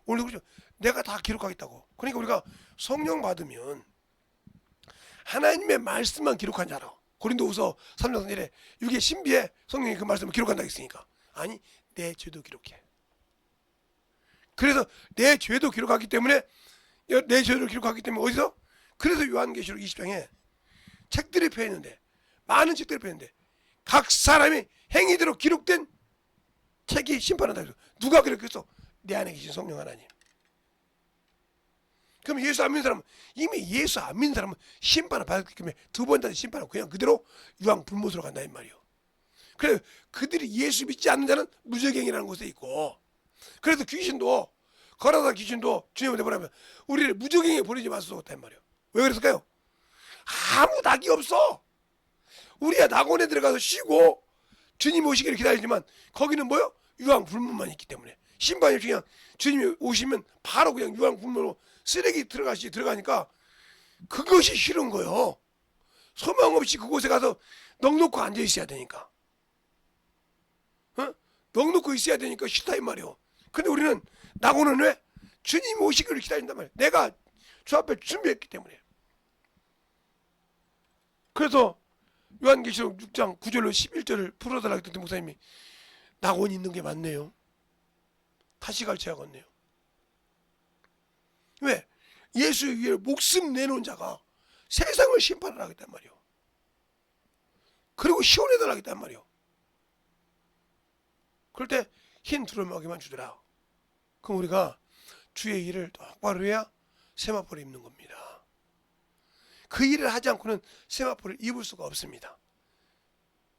오늘 그렇죠. 내가 다 기록하겠다고. 그러니까 우리가 성령 받으면 하나님의 말씀만 기록한 자라. 고린도후서 3장 3절에 육의 신비에 성령이 그 말씀을 기록한다 했으니까 아니 내 죄도 기록해. 그래서 내 죄도 기록하기 때문에 내 죄를 기록하기 때문에 어디서? 그래서 요한계시록 20장에 책들이 펴있는데 많은 책들이 펴있는데 각 사람의 행위대로 기록된 책이 심판한다. 누가 기록했어? 내 안에 계신 성령 하나님. 그럼 예수 안 믿는 사람은 이미 예수 안 믿는 사람은 심판을 받았기 때문에 두 번 다시 심판하고 그냥 그대로 유황 불못으로 간다 이 말이요. 그래 그들이 예수 믿지 않는 자는 무저갱이라는 곳에 있고 그래서 귀신도 거라다 귀신도 주님한테 뭐라면 우리를 무저갱에 보내지 마소서 했단 말이요. 왜 그랬을까요? 아무 낙이 없어. 우리가 낙원에 들어가서 쉬고 주님 오시기를 기다리지만 거기는 뭐요? 유황 불문만 있기 때문에 심판이 그냥 주님이 오시면 바로 그냥 유황 불문으로 쓰레기 들어가니까 그것이 싫은 거요. 소망 없이 그곳에 가서 넉넉고 앉아 있어야 되니까. 넉넉고 있어야 되니까 싫다 이 말이요. 근데 우리는 낙원은 왜? 주님 오시기를 기다린단 말이에요. 내가 주 앞에 준비했기 때문에. 그래서 요한계시록 6장 9절로 11절을 풀어달라고 했더니 목사님이 낙원이 있는 게 맞네요. 다시 가르쳐야겠네요. 왜? 예수 위에 목숨 내놓은 자가 세상을 심판을 하겠단 말이요. 그리고 시원해달라 하겠단 말이요. 그럴 때 흰 두루마기만 주더라. 그럼 우리가 주의 일을 똑바로 해야 세마포를 입는 겁니다. 그 일을 하지 않고는 세마포를 입을 수가 없습니다.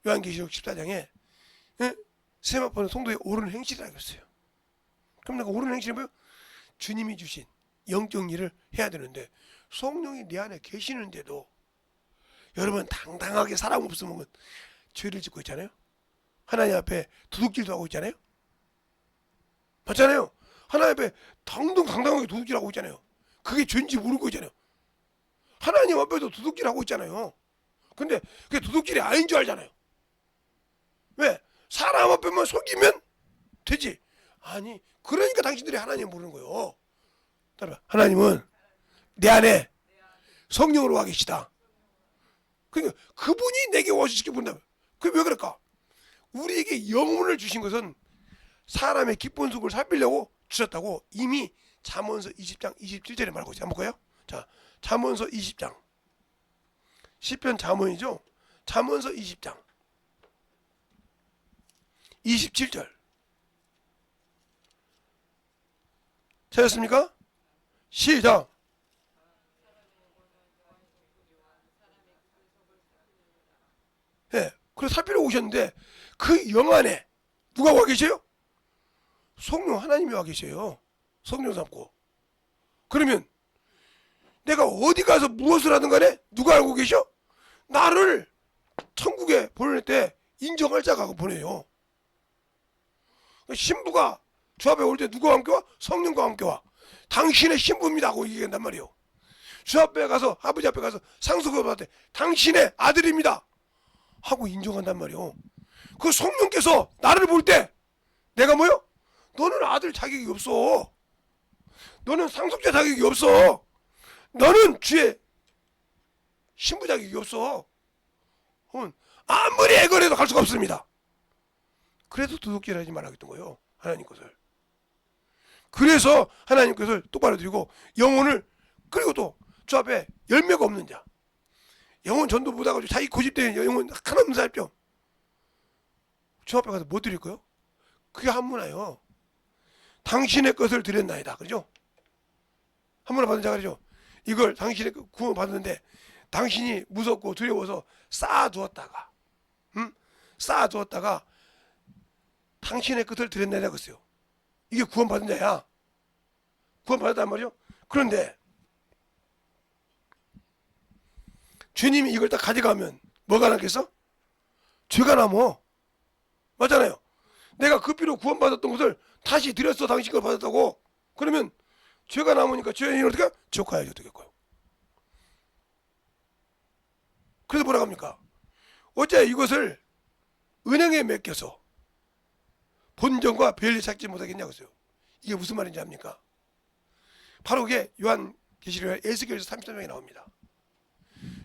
요한계시록 14장에 세마포는 성도의 옳은 행실이라고 했어요. 그럼 내가 옳은 행실이 뭐예요? 주님이 주신 영적 일을 해야 되는데 성령이 내 안에 계시는데도 여러분 당당하게 사랑 없으면 죄를 짓고 있잖아요. 하나님 앞에 도둑질도 하고 있잖아요. 맞잖아요. 하나님 앞에 당당하게 도둑질하고 있잖아요. 그게 죄인지 모르고 있잖아요. 하나님 앞에도 도둑질하고 있잖아요. 근데 그게 도둑질이 아닌 줄 알잖아요. 왜? 사람 앞에만 속이면 되지. 아니 그러니까 당신들이 하나님 모르는 거예요. 따라봐. 하나님은 내 안에 성령으로 와 계시다. 그러니까 그분이 내게 오시기 본다. 그게 왜 그럴까? 우리에게 영혼을 주신 것은 사람의 기쁜 속을 살피려고 주셨다고 이미 잠언서 20장 27절에 말하고 있어요. 한번 볼까요? 자, 잠언서 20장. 시편 잠언이죠. 잠언서 20장 27절. 찾았습니까? 시작. 예. 그래서 살피러 오셨는데 그 영 안에 누가 와 계세요? 성령 하나님이 와 계세요. 성령 삼고. 그러면 내가 어디 가서 무엇을 하든 간에 누가 알고 계셔? 나를 천국에 보낼 때 인정할 자가 보내요. 신부가 주 앞에 올 때 누구와 함께 와? 성령과 함께 와. 당신의 신부입니다 하고 얘기한단 말이에요. 주 앞에 가서 아버지 앞에 가서 상속을 받을 때 당신의 아들입니다 하고 인정한단 말이에요. 그 성령께서 나를 볼 때 내가 뭐요? 너는 아들 자격이 없어. 너는 상속자 자격이 없어. 너는 주의 신부 자격이 없어. 아무리 애걸해도 갈 수가 없습니다. 그래도 도둑질 하지 말라겠던 거예요. 하나님 것을. 그래서 하나님 것을 똑바로 드리고 영혼을, 그리고 또 주 앞에 열매가 없는 자, 영혼 전도 못하고 자기 고집된 영혼 하나 없는 사람죠. 주 앞에 가서 뭐 드릴 거요? 그게 한문화요. 당신의 것을 드렸나이다. 그죠? 한문화 받은 자가 그죠? 이걸 당신의 구원 받았는데 당신이 무섭고 두려워서 쌓아두었다가 쌓아두었다가 당신의 것을 드렸나이다 그랬어요. 이게 구원 받은 자야. 구원 받았단 말이죠. 그런데 주님이 이걸 딱 가져가면 뭐가 남겠어? 죄가 남어. 맞잖아요. 내가 그 피로 구원받았던 것을 다시 드렸어. 당신 걸 받았다고. 그러면 죄가 남으니까 죄인이 어떻게 해? 지옥 가야지 어떻게 할까요? 그래서 뭐라고 합니까? 어째 이것을 은행에 맡겨서 본전과 별리 찾지 못하겠냐고 했어요. 이게 무슨 말인지 압니까? 바로 그게 요한계시록 에스겔서 33장에 나옵니다.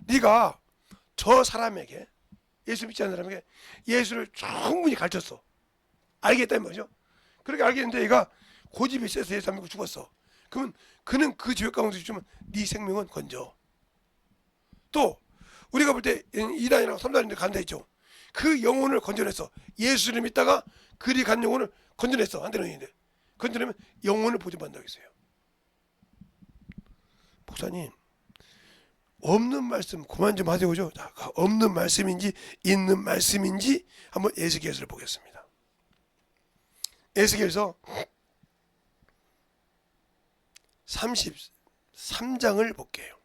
네가 저 사람에게, 예수 믿지 않는 사람에게 예수를 충분히 가르쳤어. 알겠다는 말이죠. 그렇게 알겠는데 얘가 고집이 세서 예수 안 믿고 죽었어. 그러면 그는 그 죄 가운데 있지만 네 생명은 건져. 또 우리가 볼 때 2단이라고 3단인데 간다 했죠. 그 영혼을 건져냈어. 예수를 믿다가 그리 간 영혼을 건져냈어. 안 되는 얘기인데 건져내면 영혼을 보존받는다고 했어요. 목사님, 없는 말씀 그만 좀 하세요. 그죠? 자, 없는 말씀인지 있는 말씀인지 한번 에스겔서를 보겠습니다. 에스겔서 33장을 볼게요.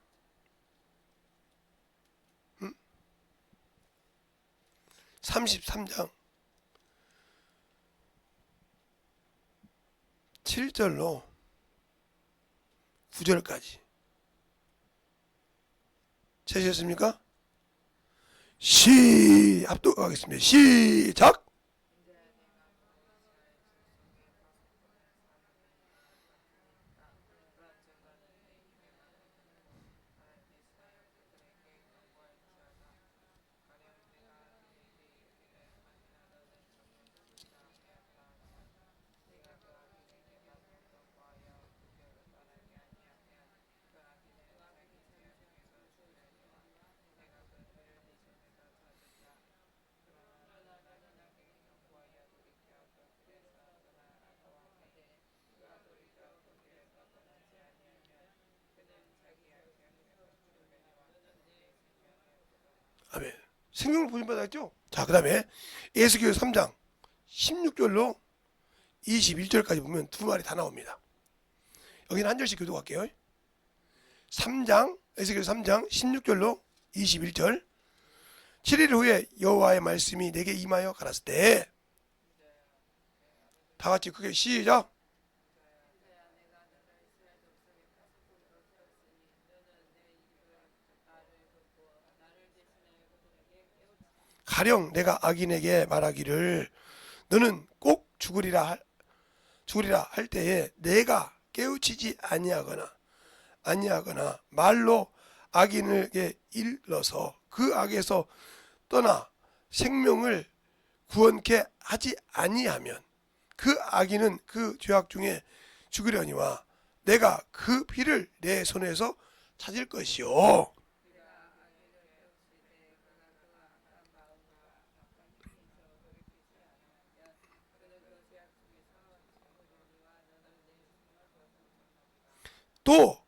33장 7절로 9절까지 찾으셨습니까? 합독하겠습니다. 시작! 아멘. 생명을 보존받았죠? 자, 그 다음에 에스겔 3장 16절로 21절까지 보면 두 말이 다 나옵니다. 여기는 한 절씩 교독할게요. 3장, 에스겔 3장 16절로 21절. 7일 후에 여호와의 말씀이 내게 임하여 가라사대 때, 다 같이 크게 시작. 가령 내가 악인에게 말하기를 너는 꼭 죽으리라 할 때에 내가 깨우치지 아니하거나 말로 악인에게 일러서 그 악에서 떠나 생명을 구원케 하지 아니하면 그 악인은 그 죄악 중에 죽으려니와 내가 그 피를 내 손에서 찾을 것이요. 또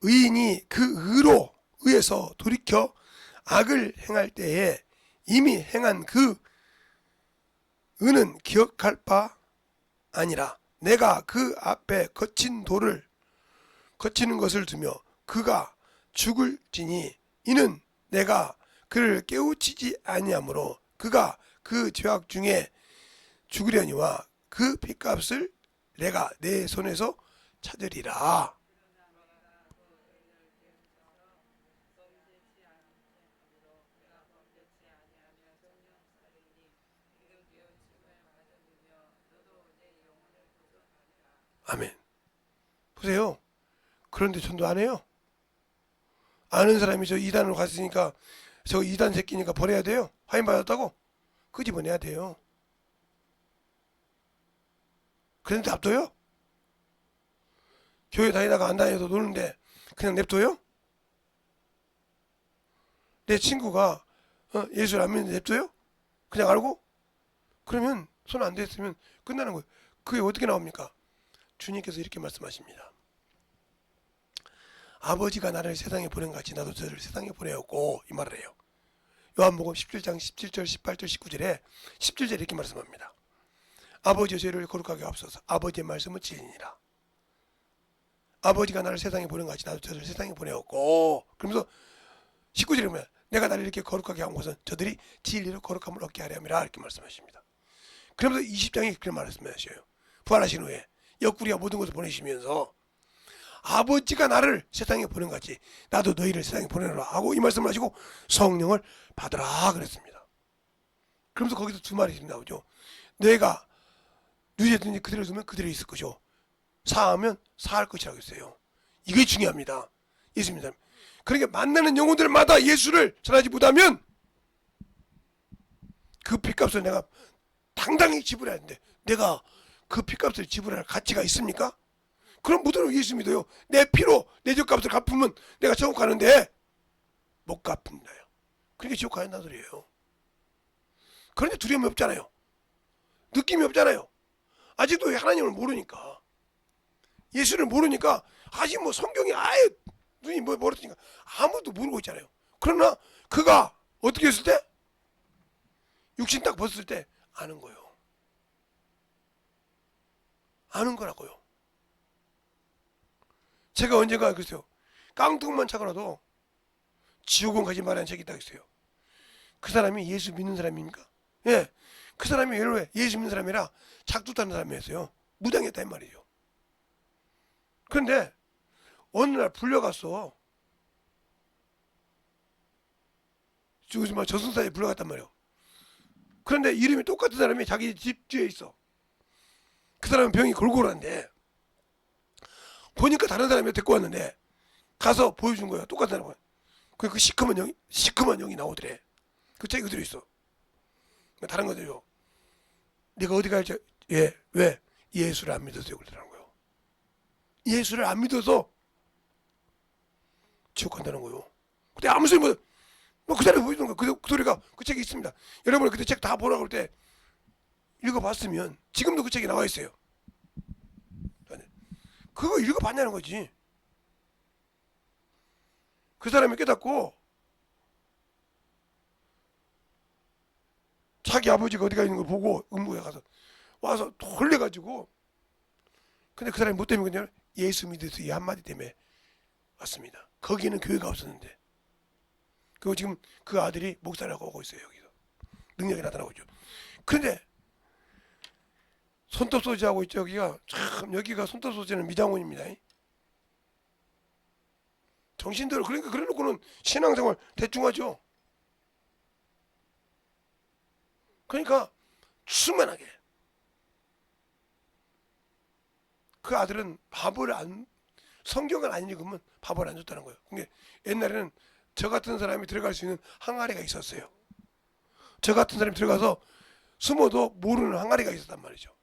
의인이 그 의로 의해서 돌이켜 악을 행할 때에 이미 행한 그 의는 기억할 바 아니라 내가 그 앞에 거치는 것을 두며 그가 죽을지니 이는 내가 그를 깨우치지 아니하므로 그가 그 죄악 중에 죽으려니와 그 핏값을 내가 내 손에서 찾으리라. 아멘. 보세요. 그런데 전도 안 해요. 아는 사람이 저 이단으로 갔으니까 저 이단 새끼니까 버려야 돼요. 화인 받았다고? 끄집어내야 돼요. 그런데 냅둬요? 교회 다니다가 안 다녀도 노는데 그냥 냅둬요? 내 친구가 예수를 안 믿는데 냅둬요? 그냥 알고? 그러면 손 안 댔으면 끝나는 거예요. 그게 어떻게 나옵니까? 주님께서 이렇게 말씀하십니다. 아버지가 나를 세상에 보낸 같이 나도 저를 세상에 보내었고 이 말을 해요. 요한복음 17장 17절 18절 19절에 17절에 이렇게 말씀합니다. 아버지의 죄를 거룩하게 하옵소서. 아버지의 말씀은 진리니라. 아버지가 나를 세상에 보낸 같이 나도 저를 세상에 보내었고 그러면서 19절에 보면 내가 나를 이렇게 거룩하게 한 것은 저들이 진리로 거룩함을 얻게 하려 함이라 이렇게 말씀하십니다. 그러면서 20장에 그렇게 말씀하셔요. 부활하신 후에 옆구리와 모든 것을 보내시면서 아버지가 나를 세상에 보낸 같이 나도 너희를 세상에 보내노라 하고 이 말씀을 하시고 성령을 받으라 그랬습니다. 그러면서 거기서 두 말이 나오죠. 너희가 누구든지 그대로 두면 그대로 있을 것이요 사하면 사할 것이라고 했어요. 이게 중요합니다. 예수 믿는 사람. 그러니까 만나는 영혼들마다 예수를 전하지 못하면 그 핏값을 내가 당당히 지불해야 하는데 내가 그 핏값을 지불할 가치가 있습니까? 그럼 무덤으로 예수 믿어요. 내 피로 내 죄값을 갚으면 내가 천국 가는데 못 갚는다요. 그러니까 지옥 가야 한다는 소리예요. 그런데 두려움이 없잖아요. 느낌이 없잖아요. 아직도 하나님을 모르니까 예수를 모르니까 아직 뭐 성경이 아예 눈이 뭐 멀었으니까 아무도 모르고 있잖아요. 그러나 그가 어떻게 했을 때? 육신 딱 벗었을 때 아는 거예요. 아는 거라고요. 제가 언젠가 그랬어요. 깡통만 차거라도 지옥은 가지 말라는 책이 딱 있어요. 그 사람이 예수 믿는 사람입니까? 예. 그 사람이 왜 예수 믿는 사람이라 작두 타는 사람이었어요. 무당했다 이 말이죠. 그런데 어느 날 불려갔어. 지금 저승사에 불려갔단 말이에요. 그런데 이름이 똑같은 사람이 자기 집 뒤에 있어. 그 사람은 병이 골골한데 보니까 다른 사람이 데리고 왔는데 가서 보여준 거야. 똑같은 사람은. 그 시커먼 영이 나오더래. 그 책이 그대로 있어. 다른 거들요. 네가 어디 갈지 왜 예수를 안 믿어서 그러더라는 거예요. 예수를 안 믿어서 지옥 간다는 거예요. 근데 아무 소리 못. 그 사람이 보여주는 거예요. 그 소리가 그 책에 있습니다. 여러분이 그때 책 다 보라고 할 때 읽어봤으면 지금도 그 책이 나와 있어요. 그거 읽어봤냐는 거지. 그 사람이 깨닫고 자기 아버지가 어디가 있는 걸 보고 음부에 가서 와서 돌려가지고 근데 그 사람이 뭐 때문에 그냥 예수 믿어서 이 한마디 때문에 왔습니다. 거기는 교회가 없었는데 그리고 지금 그 아들이 목사라고 하고 있어요. 여기서 능력이 나타나고 있죠. 그런데 손톱 소지하고 있죠. 여기가 손톱 소지는 미장원입니다. 정신대로 그러니까 그래놓고는 신앙생활 대충 하죠. 그러니까 충만하게 그 아들은 성경을 안 읽으면 밥을 안 줬다는 거예요. 근데 옛날에는 저 같은 사람이 들어갈 수 있는 항아리가 있었어요. 저 같은 사람이 들어가서 숨어도 모르는 항아리가 있었단 말이죠.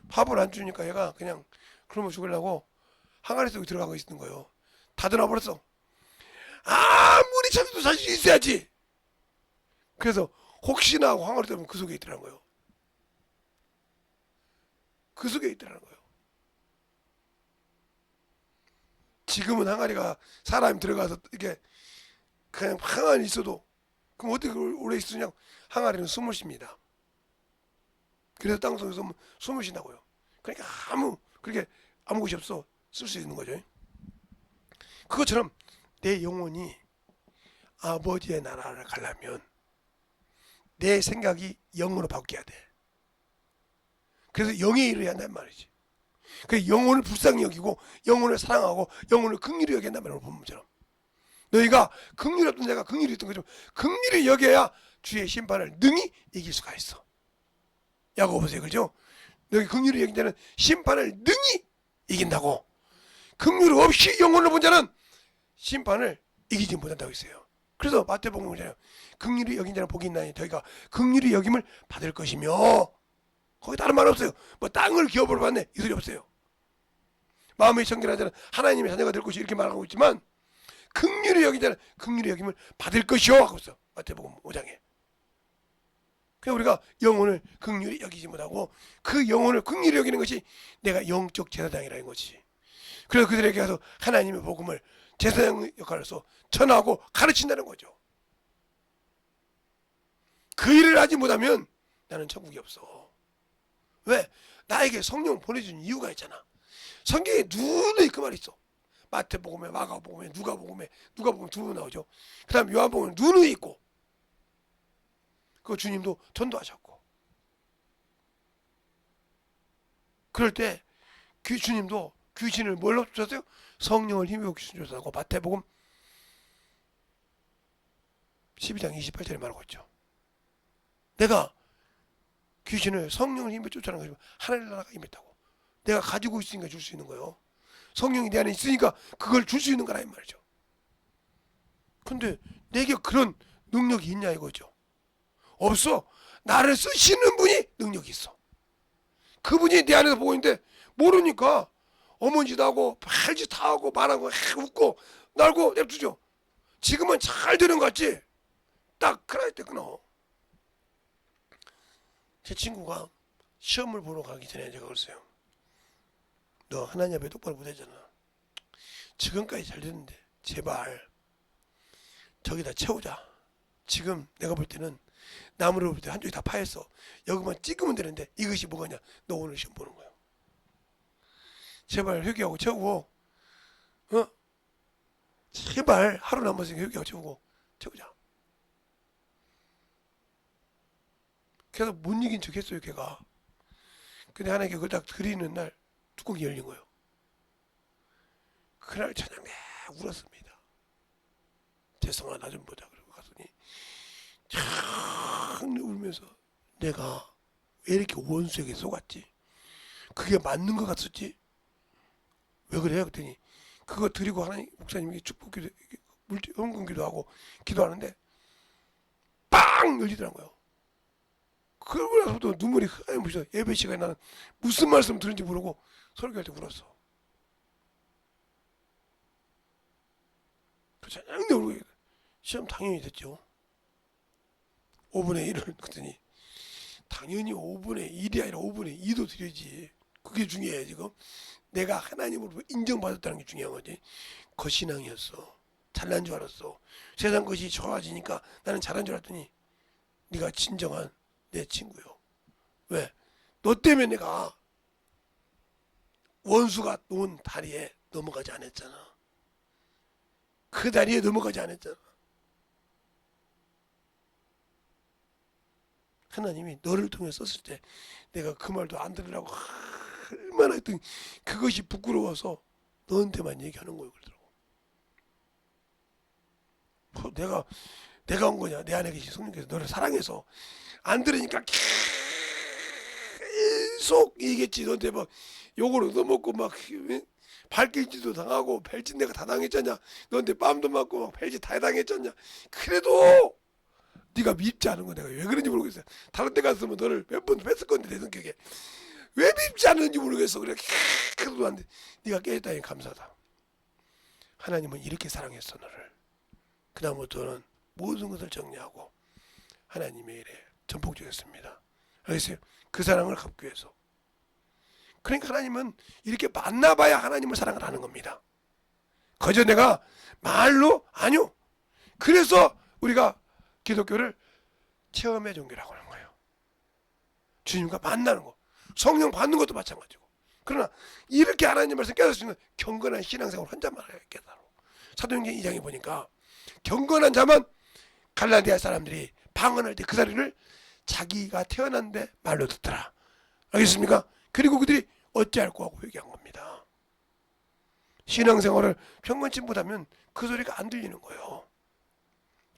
밥을 안 주니까 얘가 그냥 그러면 죽으려고 항아리 속에 들어가고 있는 거예요. 닫아놔버렸어. 아무리 찾아도 자신 있어야지. 그래서 혹시나 하고 항아리 때문에 그 속에 있더라는 거예요. 그 속에 있더라는 거예요. 지금은 항아리가 사람이 들어가서 이게 그냥 항아리 있어도 그럼 어떻게 오래 있으냐? 항아리는 숨을 쉽니다. 그래서 땅속에서 숨을 쉰다고요. 그러니까 그렇게 아무 곳이 없어 쓸 수 있는 거죠. 그것처럼 내 영혼이 아버지의 나라를 가려면 내 생각이 영으로 바뀌어야 돼. 그래서 영의 일을 해야 한단 말이지. 그 영혼을 불쌍히 여기고 영혼을 사랑하고 영혼을 긍휼히 여긴단 말이야. 본문처럼 너희가 긍휼히 없던 자가 긍휼히 있던 것처럼 긍휼히 여겨야 주의 심판을 능히 이길 수가 있어. 야고보서에 그렇죠? 너희 긍휼히 여긴 자는 심판을 능히 이긴다고. 긍휼 없이 영혼을 본 자는 심판을 이기지 못한다고 했어요. 그래서 마태복음 보잖아요. 긍휼히 여긴 자는 복이 있나니 너희가 긍휼히 여김을 받을 것이며, 거기 다른 말 없어요. 뭐 땅을 기업으로 받네 이 소리 없어요. 마음의 청결한 자는 하나님의 자녀가 될 것이 이렇게 말하고 있지만 긍휼히 여긴 자는 긍휼히 여김을 받을 것이요 하고 있어. 마태복음 5장에. 그냥 우리가 영혼을 긍휼히 여기지 못하고 그 영혼을 긍휼히 여기는 것이 내가 영적 제사장이라는 것이. 그래서 그들에게 가서 하나님의 복음을 제사장 역할로서 전하고 가르친다는 거죠. 그 일을 하지 못하면 나는 천국이 없어. 왜? 나에게 성령 보내준 이유가 있잖아. 성경에 누누이 그 말이 있어. 마태복음에, 마가복음에, 누가복음 두 번 나오죠. 그 다음 요한복음에 누누이 있고, 그 주님도 전도하셨고, 그럴 때 주님도 귀신을 뭘로 쫓았어요? 성령을 힘입어 귀신을 쫓았고, 마태복음 12장 28절에 말하고 있죠. 내가 귀신을 성령을 힘입어 쫓아는 것이고 하나님 나라가 임했다고. 내가 가지고 있으니까 줄 수 있는 거예요. 성령이 내 안에 있으니까 그걸 줄 수 있는 거라 이 말이죠. 근데 내게 그런 능력이 있냐 이거죠. 없어. 나를 쓰시는 분이 능력이 있어. 그분이 내 안에서 보고 있는데 모르니까 어머니도 하고 팔짓 다 하고 말하고 웃고 날고 냅두죠. 지금은 잘 되는 것 같지? 딱 그럴 때 끊어. 제 친구가 시험을 보러 가기 전에 제가 그랬어요. 너 하나님 앞에 똑바로 못하잖아. 지금까지 잘 됐는데 제발 저기다 채우자. 지금 내가 볼 때는 나무를 볼 때 한쪽이 다 파였어. 여기만 찍으면 되는데 이것이 뭐가냐? 너 오늘 시험 보는 거야. 제발 회개하고 채우고, 제발 하루 남았으니까 회개하고 채우자. 그래서 못 이긴 척 했어요, 걔가. 근데 하나님께 그걸 딱 드리는 날 뚜껑이 열린 거예요. 그날 저녁 내 울었습니다. 죄송하다 나 좀 보자. 그러고 갔더니 참 울면서 내가 왜 이렇게 원수에게 속았지? 그게 맞는 것 같았지? 왜 그래요? 그랬더니 그거 드리고 하나님 목사님이 축복기도 헌금기도 하고 기도하는데 빵 열리더라고요. 그러고 나서부터 눈물이 하얘 부셔. 예배 시간에 나는 무슨 말씀 들은지 모르고 설교할 때 울었어. 그 저녁 내 울고 시험 당연히 됐죠. 5분의 1을 그랬더니 당연히 5분의 1이 아니라 5분의 2도 드려야지. 그게 중요해 지금. 내가 하나님으로 인정받았다는 게 중요한 거지. 거신앙이었어. 잘난 줄 알았어. 세상 것이 좋아지니까 나는 잘한 줄 알았더니 네가 진정한 내 친구요. 왜? 너 때문에 내가 원수가 놓은 다리에 넘어가지 않았잖아. 그 다리에 넘어가지 않았잖아. 하나님이 너를 통해 썼을 때 내가 그 말도 안 들으라고 얼마나 했더니 그것이 부끄러워서 너한테만 얘기하는 거예요. 그러더라고. 내가 온 거냐? 내 안에 계신 성령께서 너를 사랑해서 안 들으니까 계속 얘기했지. 너한테 막 욕을 얻어먹고 막 발길질도 당하고 벨짓 내가 다 당했잖냐. 너한테 뺨도 맞고 막 벨짓 다 당했잖냐. 그래도 네가 밉지 않은 거 내가 왜 그런지 모르겠어요. 다른 데 갔으면 너를 몇 번 뺐을 건데 내 성격에 왜 밉지 않는지 모르겠어. 그래 계속 안 돼. 네가 깨졌다니 감사하다. 하나님은 이렇게 사랑했어 너를. 그다음부터는 모든 것을 정리하고 하나님의 일에 전폭적이었습니다. 알겠어요? 그 사랑을 갚기 위해서. 그러니까 하나님은 이렇게 만나봐야 하나님을 사랑을 하는 겁니다. 거저 내가 말로 아니요. 그래서 우리가 기독교를 체험의 종교라고 하는 거예요. 주님과 만나는 거, 성령 받는 것도 마찬가지고. 그러나 이렇게 하나님 말씀 깨달을 수 있는 경건한 신앙생활 혼자만 깨달아. 사도행전 2장에 보니까 경건한 자만 갈라디아 사람들이 방언할 때 그 자리를 자기가 태어난데 말로 듣더라. 알겠습니까? 그리고 그들이 어찌할꼬 하고 회개한 겁니다. 신앙생활을 평건치 못하면 그 소리가 안 들리는 거예요.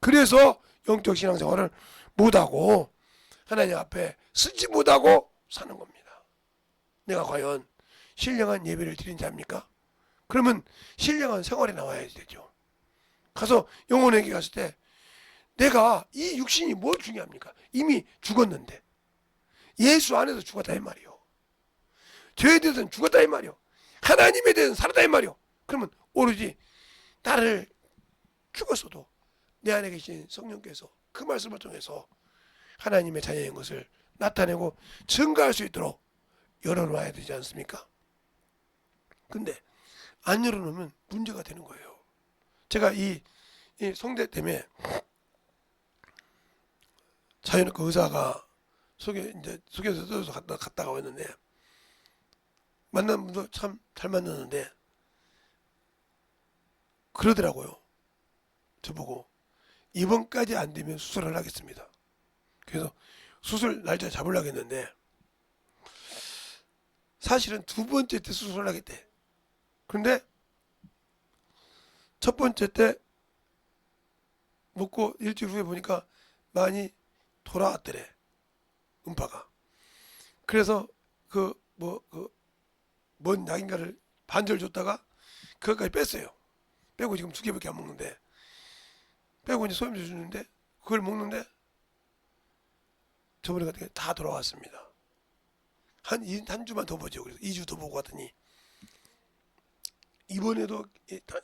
그래서 영적 신앙생활을 못하고 하나님 앞에 쓰지 못하고 사는 겁니다. 내가 과연 신령한 예배를 드린 자입니까? 그러면 신령한 생활에 나와야 되죠. 가서 영혼에게 갔을 때 내가 이 육신이 뭘 중요합니까? 이미 죽었는데 예수 안에서 죽었다 이 말이요. 죄에 대해서는 죽었다 이 말이요. 하나님에 대해서는 살았다 이 말이요. 그러면 오로지 나를 죽었어도 내 안에 계신 성령께서 그 말씀을 통해서 하나님의 자녀인 것을 나타내고 증거할 수 있도록 열어놔야 되지 않습니까? 근데 안 열어놓으면 문제가 되는 거예요. 제가 이 성대 때문에 자연의과 의사가 소개서 갔다가 왔는데 만난 분도 참 잘 만났는데 그러더라고요. 저보고 이번까지 안 되면 수술을 하겠습니다. 그래서 수술 날짜 잡으려고 했는데 사실은 두 번째 때 수술을 하겠대. 그런데 첫 번째 때 먹고 일주일 후에 보니까 많이 돌아왔더래. 음파가. 그래서 뭔 약인가를 반절 줬다가 그것까지 뺐어요. 빼고 지금 2개밖에 안 먹는데 빼고 이제 소염제 주는데 그걸 먹는데 저번에 같은 게 다 돌아왔습니다. 한 주만 더 보죠. 그래서 2주 더 보고 갔더니 이번에도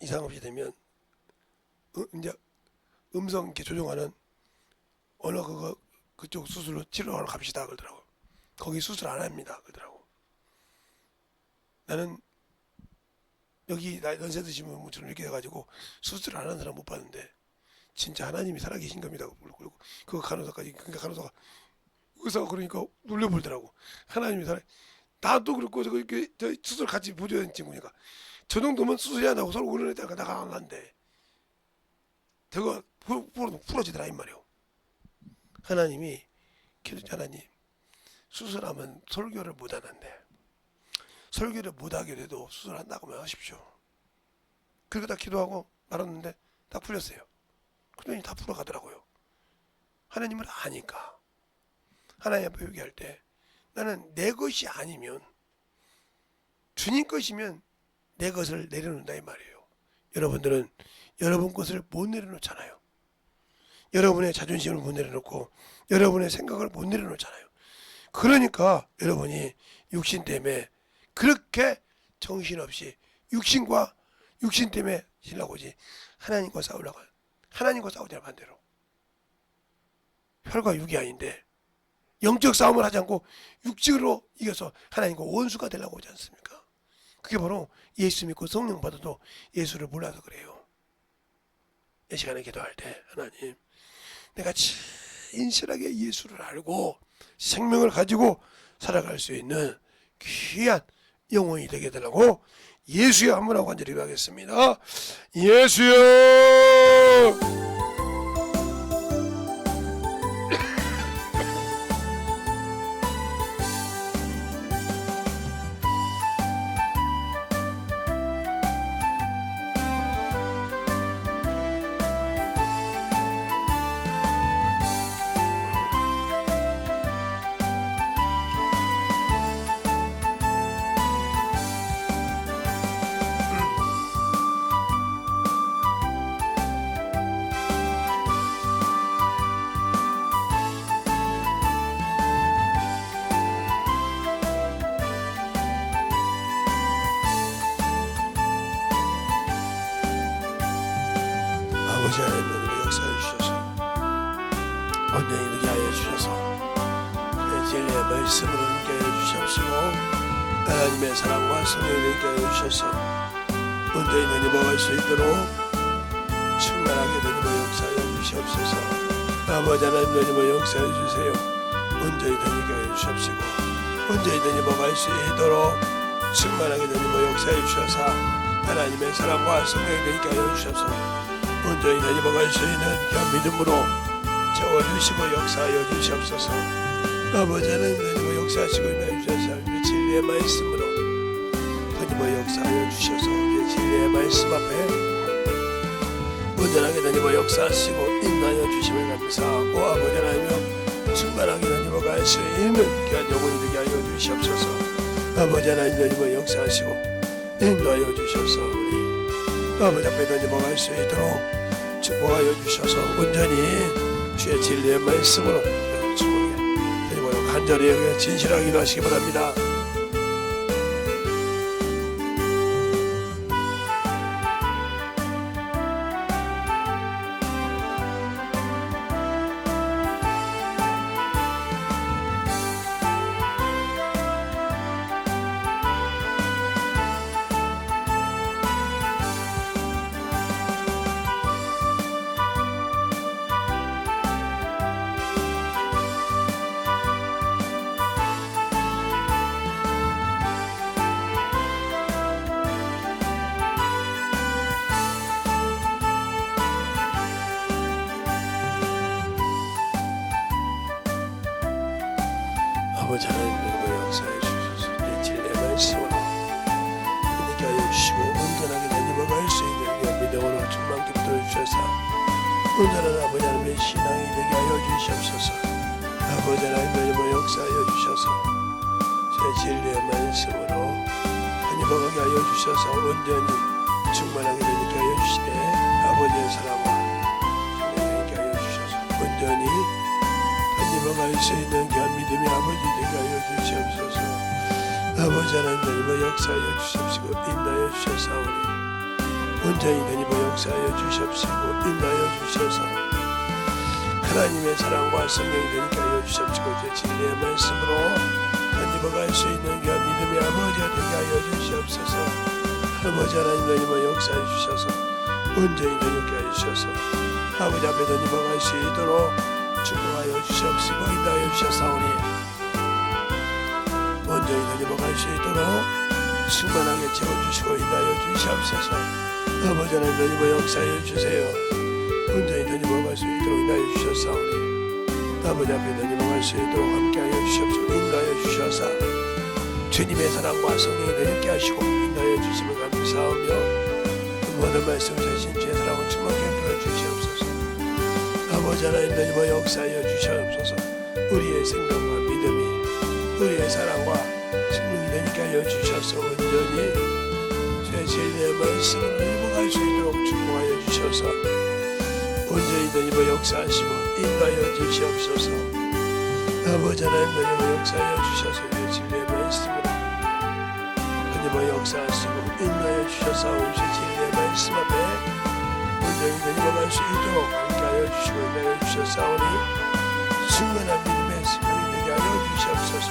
이상 없이 되면 이제 음성 이렇게 조종하는 어느 그쪽 수술로 치료하러 갑시다 그러더라고. 거기 수술 안 합니다 그러더라고. 나는 여기 연세 드신 분처럼 이렇게 해가지고 수술 안 하는 사람 못 봤는데 진짜 하나님이 살아계신 겁니다. 그리고 그 간호사까지 그러니까 간호사가 의사가 그러니까 놀려보더라고. 하나님이 나도 그렇고 저 수술 같이 보조한 친구니까 저 정도면 수술이 안 하고 서로 의논했다가 나가 안 간대. 저거 풀어지더라 이 말이오. 하나님이 하나님 수술하면 설교를 못 하는데 설교를 못 하게 돼도 수술한다고만 하십시오. 그리고 다 기도하고 말았는데 다 풀렸어요. 그러더니 다 풀어가더라고요. 하나님을 아니까. 하나님 앞에 회개할 때 나는 내 것이 아니면 주님 것이면 내 것을 내려놓는다 이 말이에요. 여러분들은 여러분 것을 못 내려놓잖아요. 여러분의 자존심을 못 내려놓고 여러분의 생각을 못 내려놓잖아요. 그러니까 여러분이 육신 때문에 그렇게 정신없이 육신 때문에 지려고 오지 하나님과 싸우려고 하나님과 싸우잖아. 반대로 혈과 육이 아닌데 영적 싸움을 하지 않고 육적으로 이겨서 하나님과 원수가 되려고 오지 않습니까? 그게 바로 예수 믿고 성령 받아도 예수를 몰라서 그래요. 이 시간에 기도할 때 하나님 내가 진실하게 예수를 알고 생명을 가지고 살아갈 수 있는 귀한 영혼이 되게 되라고 예수여 한번 하고 간절히 기도하겠습니다. 예수여 아버지 하나님 역사해 주셔서 온전히 되게 하여 주셔서 진리의 말씀으로 함께 하여 주시옵시고 하나님의 사랑과 성령을 함께 하여 주셔서 온전히 넘어갈 수 있도록 충만하게 역사하여 주시옵소서. 아버지 하나님 역사해 주세요. 온전히 넘어가게 주시옵시고 온전히 넘어갈 수 있도록 충만하게 역사해 주셔서 하나님의 사랑과 성령이 되게 하여 주셔서 온전히 넘어갈 수 있는 그 믿음으로 채워주시고 역사하여 주시옵소서. 아버지 하나님 역사하시고 있나 주셔서 진리의 말씀으로 역사하여 주셔서 진리의 말씀 앞에 온전하게 역사하시고 인도하여 주심을 감사하고 아버지 하나님 충만하게 갈 수 있는 귀한 영혼이 되게 하여 주시옵소서. 아버지 하나님 역사하시고 인도하여 주셔서 우리 아버지 앞에 갈 수 있도록 축복하여 주셔서 온전히 주의 진리의 말씀으로 축복해 간절히 진실하게 기도하시기 바랍니다. 아버지 하나님 역사해 주셔서 내 진리의 말씀으로 함께 하여 주시고 온전하게 넘어갈 수 있는 믿음으로 충만케 붙들어 주셔서 온전한 아버지 하나님의 신앙이 되게 하여 주시옵소서. 아버지 하나님 역사하여 주셔서 제 진리의 말씀으로 넘어가게 하여 주셔서 온전히 충만하게 되게 하여 주시되 아버지의 사랑과 신뢰하게 하여 주셔서 온전히 넘어갈 수 있는 귀한 믿음의 아버지 되게 하여 주시옵소서. 아버지 하나님 역사하여 주시옵시고 인도하여 주셔사오니 온전히 역사하여 주시옵시고 인도하여 주셔서 하나님의 사랑과 성령이 되게 하여 주시옵시고 제 진리의 말씀으로 넘어갈 수 있는 귀한 믿음의 아버지가 되게 하여 주시옵소서. 아버지 하나님 역사해 주셔서 온전히 되게 하여 주셔서 아버지 앞에 넘어갈 수 있도록 축복하여 주시옵시고 인도하여 주셔사오니 온전히 넘어갈 수 있도록 충만하게 채워주시고 인도하여 주시옵소서. 아버지 하나님 역사해 주세요. 온전히 넘어갈 수 있도록 인도하여 주셨사오니 아버지 앞에 넘어갈 수 있도록 함께하여 주시옵시고 인도하여 주셔서 주님의 사랑과 성령이 되게 하시고 인도하여 주심을 감사하며 모든 말씀 되신 주의 사랑을 충만하게 베풀어 주시옵소서. 아버지 하나님 역사하여 주시옵소서. 우리의 생각과 믿음이 우리의 사랑과 생명이 되게 하여 주셔서 온전히 주의 진리의 말씀을 넘어갈 수 있도록 축복하여 주셔서 온전히 역사하시고 인도하여 주시옵소서. 아버지 하나님 역사하여 주셔서 주의 진리의 말씀으로 역사하시고 인도하여 주셔서 우리 진리의 말씀 앞에 온전히 넘어갈 수 있도록 함께하여 주시고 인도하여 주셨사오니 충만한 믿음의 생명이 되게 하여 주시옵소서.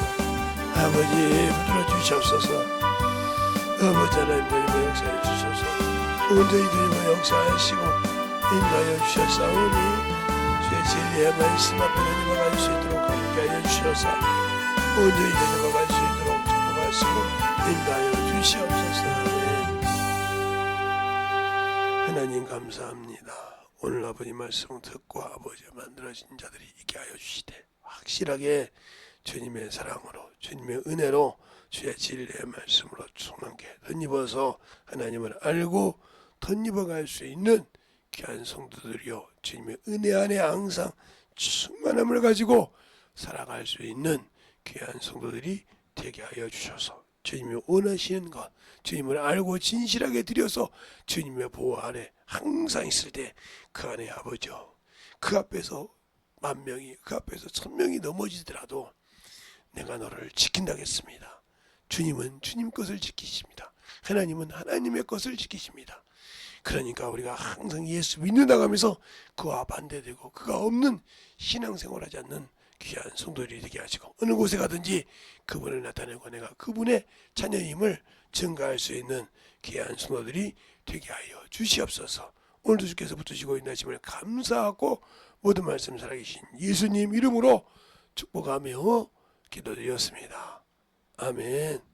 아버지 붙들어 주시옵소서. 아버지 하나님 역사해 주셔서 온전히 역사하시고 인도하여 주셨사오니 주의 진리의 말씀 앞에 넘어갈 수 있도록 함께하여 주셔서 온전히 넘어갈 수 있도록 축복하시고 인도하여 주시옵소서. 하나님 감사합니다. 오늘 아버지 말씀 듣고 아버지가 만들어진 자들이 있게 하여 주시되 확실하게 주님의 사랑으로 주님의 은혜로 주의 진리의 말씀으로 충만케 덧입어서 하나님을 알고 덧입어갈 수 있는 귀한 성도들이요 주님의 은혜 안에 항상 충만함을 가지고 살아갈 수 있는 귀한 성도들이 되게 하여 주셔서 주님이 원하시는 것 주님을 알고 진실하게 드려서 주님의 보호 아래 항상 있을 때 그 안에 아버지요 그 앞에서 10,000명이 그 앞에서 1,000명이 넘어지더라도 내가 너를 지킨다겠습니다. 주님은 주님 것을 지키십니다. 하나님은 하나님의 것을 지키십니다. 그러니까 우리가 항상 예수 믿는다고 하면서 그와 반대되고 그가 없는 신앙생활하지 않는 귀한 성도들이 되게 하시고 어느 곳에 가든지 그분을 나타내고 내가 그분의 자녀임을 증가할 수 있는 귀한 성도들이 되게 하여 주시옵소서. 오늘도 주께서 붙으시고 인하심을 감사하고 모든 말씀 살아계신 예수님 이름으로 축복하며 기도드렸습니다. 아멘.